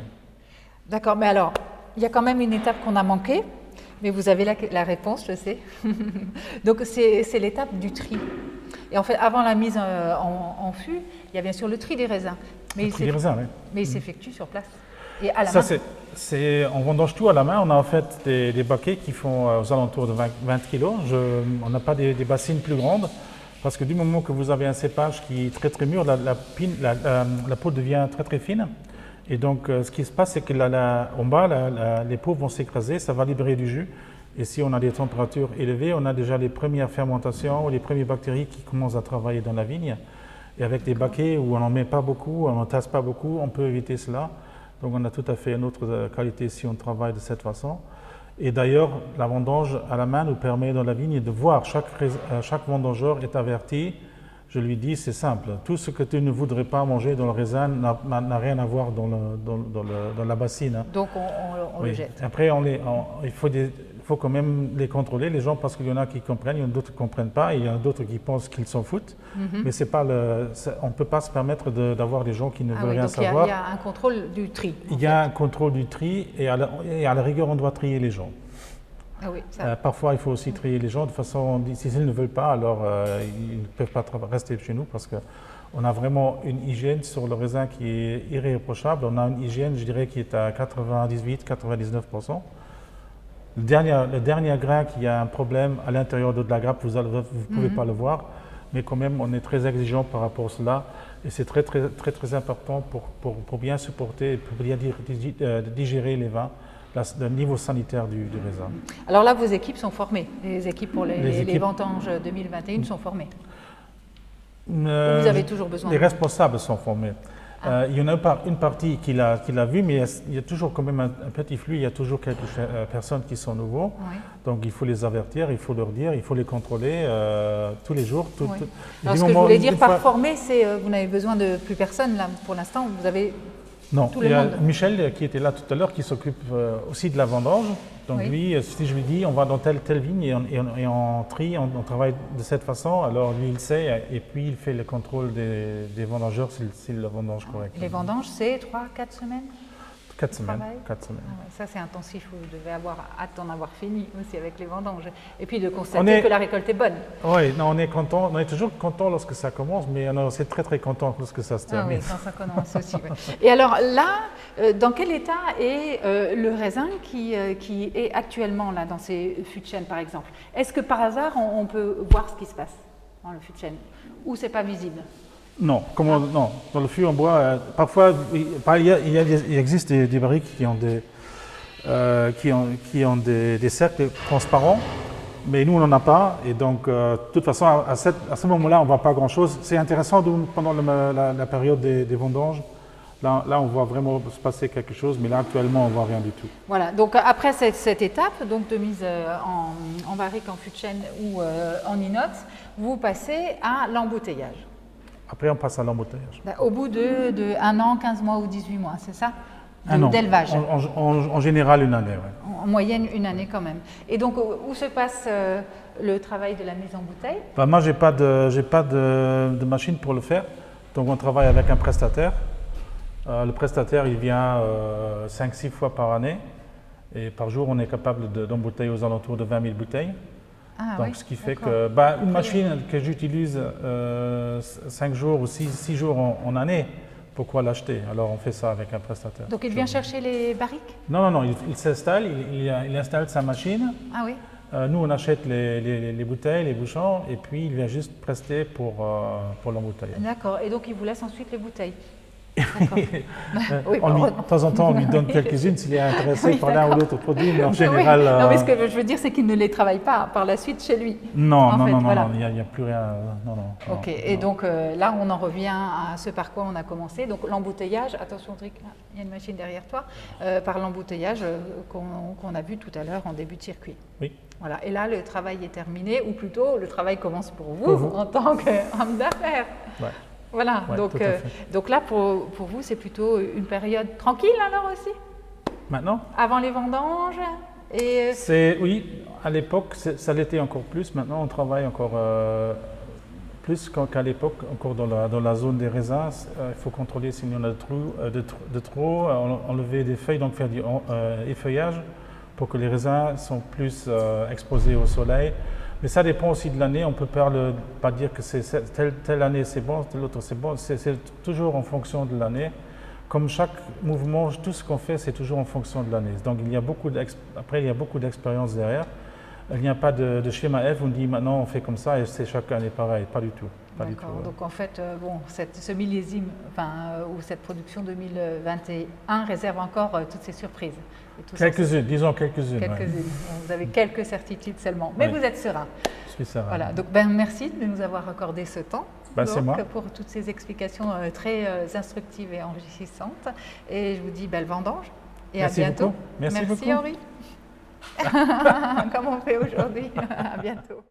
Speaker 1: D'accord, mais alors, il y a quand même une étape qu'on a manquée, mais vous avez la réponse, je sais. Donc c'est l'étape du tri. Et en fait, avant la mise en fût, il y a bien sûr le tri des raisins. Mais il s'effectue sur place. Et à la main.
Speaker 2: On vendange tout à la main. On a en fait des baquets qui font aux alentours de 20 kg. On n'a pas des bassines plus grandes. Parce que du moment que vous avez un cépage qui est très très mûr, la peau devient très très fine. Et donc ce qui se passe, c'est que en bas, les peaux vont s'écraser, ça va libérer du jus. Et si on a des températures élevées, on a déjà les premières fermentations, les premières bactéries qui commencent à travailler dans la vigne. Et avec des baquets où on n'en met pas beaucoup, on n'en tasse pas beaucoup, on peut éviter cela. Donc on a tout à fait une autre qualité si on travaille de cette façon. Et d'ailleurs, la vendange à la main nous permet dans la vigne de voir, chaque vendangeur est averti. Je lui dis, c'est simple, tout ce que tu ne voudrais pas manger dans le raisin n'a rien à voir dans la bassine.
Speaker 1: Donc on le jette.
Speaker 2: Après, il faut quand même les contrôler, les gens, parce qu'il y en a qui comprennent, il y en a d'autres qui ne comprennent pas, et il y en a d'autres qui pensent qu'ils s'en foutent. Mais on ne peut pas se permettre d'avoir des gens qui ne veulent rien savoir.
Speaker 1: Il y a un contrôle du tri.
Speaker 2: Il y a un contrôle du tri, et à la rigueur, on doit trier les gens.
Speaker 1: Ah oui, ça.
Speaker 2: Parfois, il faut aussi trier les gens de façon, si ils ne veulent pas, alors ils ne peuvent pas rester chez nous, parce On a vraiment une hygiène sur le raisin qui est irréprochable. On a une hygiène, je dirais, qui est à 98-99%. Le dernier grain qui a un problème à l'intérieur de la grappe, vous ne pouvez pas le voir, mais quand même, on est très exigeant par rapport à cela. Et c'est très, très, très, très important pour bien supporter, pour bien digérer les vins, le niveau sanitaire du raisin.
Speaker 1: Alors là, vos équipes sont formées. Les équipes pour les vendanges 2021 sont formées. Vous avez toujours besoin
Speaker 2: Les responsables sont formés. Il y en a une partie qui l'a vu, mais il y a toujours quand même un petit flux, il y a toujours quelques personnes qui sont nouveaux.
Speaker 1: Oui.
Speaker 2: Donc il faut les avertir, il faut leur dire, il faut les contrôler tous les jours.
Speaker 1: Oui. Alors ce que je voulais dire par formé, c'est vous n'avez besoin de plus personne là pour l'instant, vous avez tout le monde.
Speaker 2: Non, il y a Michel qui était là tout à l'heure qui s'occupe aussi de la vendange. Donc lui, si je lui dis on va dans telle vigne et on trie, on travaille de cette façon, alors lui il sait et puis il fait le contrôle des vendangeurs s'ils le vendangent correctement.
Speaker 1: Les vendanges, c'est 3-4 semaines
Speaker 2: 4 semaines.
Speaker 1: Ah ouais, ça c'est intensif, vous devez avoir hâte d'en avoir fini aussi avec les vendanges. Et puis de constater que la récolte est bonne.
Speaker 2: Oui, on est content, on est toujours content lorsque ça commence, mais on est aussi très très content lorsque ça se termine.
Speaker 1: Ah oui, quand ça commence aussi. Ouais. Et alors là, dans quel état est le raisin qui est actuellement là dans ces fûts de chêne par exemple? Est-ce que par hasard on peut voir ce qui se passe dans le fût de chêne ou c'est pas visible?
Speaker 2: Non, non, dans le fût en bois, parfois il existe des barriques qui ont des cercles transparents, mais nous on n'en a pas, et donc de toute façon à ce moment-là on ne voit pas grand-chose. C'est intéressant pendant la période des vendanges, là on voit vraiment se passer quelque chose, mais là actuellement on ne voit rien du tout.
Speaker 1: Voilà, donc après cette étape donc de mise en barrique, en fût de chêne ou en inox, vous passez à l'embouteillage.
Speaker 2: Après, on passe à l'embouteillage.
Speaker 1: Au bout de 1 an, 15 mois ou 18 mois, c'est ça?
Speaker 2: D'élevage. En général, une année, oui.
Speaker 1: En moyenne, une année quand même. Et donc, où se passe le travail de la mise en bouteille?
Speaker 2: Moi, je n'ai pas de machine pour le faire. Donc, on travaille avec un prestataire. Le prestataire, il vient 5-6 fois par année. Et par jour, on est capable d'embouteiller aux alentours de 20 000 bouteilles. Donc, ce qui fait que une machine que j'utilise 5 jours ou 6 jours en année, pourquoi l'acheter? Alors on fait ça avec un prestataire.
Speaker 1: Donc il vient chercher les barriques?
Speaker 2: Non, il s'installe, il installe sa machine.
Speaker 1: Ah oui.
Speaker 2: Nous on achète les bouteilles, les bouchons, et puis il vient juste prester pour l'embouteillage.
Speaker 1: D'accord, et donc il vous laisse ensuite les bouteilles?
Speaker 2: Oui, de temps en temps, on lui donne quelques-unes s'il est intéressé par l'un ou l'autre produit, mais en général…
Speaker 1: Oui. Non, mais ce que je veux dire, c'est qu'il ne les travaille pas par la suite chez lui.
Speaker 2: Non, il n'y a plus rien.
Speaker 1: Ok, et donc là, on en revient à ce par quoi on a commencé. Donc l'embouteillage, attention, Dric, il y a une machine derrière toi, par l'embouteillage qu'on a vu tout à l'heure en début de circuit.
Speaker 2: Oui.
Speaker 1: Voilà, et là, le travail est terminé, ou plutôt, le travail commence pour vous. En tant qu'homme d'affaires. Ouais. Voilà, ouais, donc là, pour vous, c'est plutôt une période tranquille alors aussi?
Speaker 2: Maintenant?
Speaker 1: Avant les vendanges
Speaker 2: Oui, à l'époque, ça l'était encore plus. Maintenant, on travaille encore plus qu'à l'époque, encore dans la zone des raisins. Il faut contrôler s'il y en a de trop, enlever des feuilles, donc faire du effeuillage pour que les raisins sont plus exposés au soleil. Mais ça dépend aussi de l'année, on ne peut pas dire que telle année c'est bon, l'autre c'est bon, c'est toujours en fonction de l'année. Comme chaque mouvement, tout ce qu'on fait, c'est toujours en fonction de l'année. Donc il y a beaucoup d'expérience derrière. Il n'y a pas de schéma F, on dit maintenant on fait comme ça et c'est chaque année pareil, pas du tout.
Speaker 1: D'accord, donc en fait, ce millésime, ou cette production 2021 réserve encore toutes ces surprises.
Speaker 2: Quelques-unes, disons quelques-unes.
Speaker 1: Quelques-unes, vous avez quelques certitudes seulement, mais vous êtes serein.
Speaker 2: Je suis serein.
Speaker 1: Voilà, donc merci de nous avoir accordé ce temps.
Speaker 2: C'est moi.
Speaker 1: Pour toutes ces explications très instructives et enrichissantes. Et je vous dis belle vendange et
Speaker 2: merci
Speaker 1: à bientôt.
Speaker 2: Beaucoup. Merci beaucoup.
Speaker 1: Henri. Comme on fait aujourd'hui. À bientôt.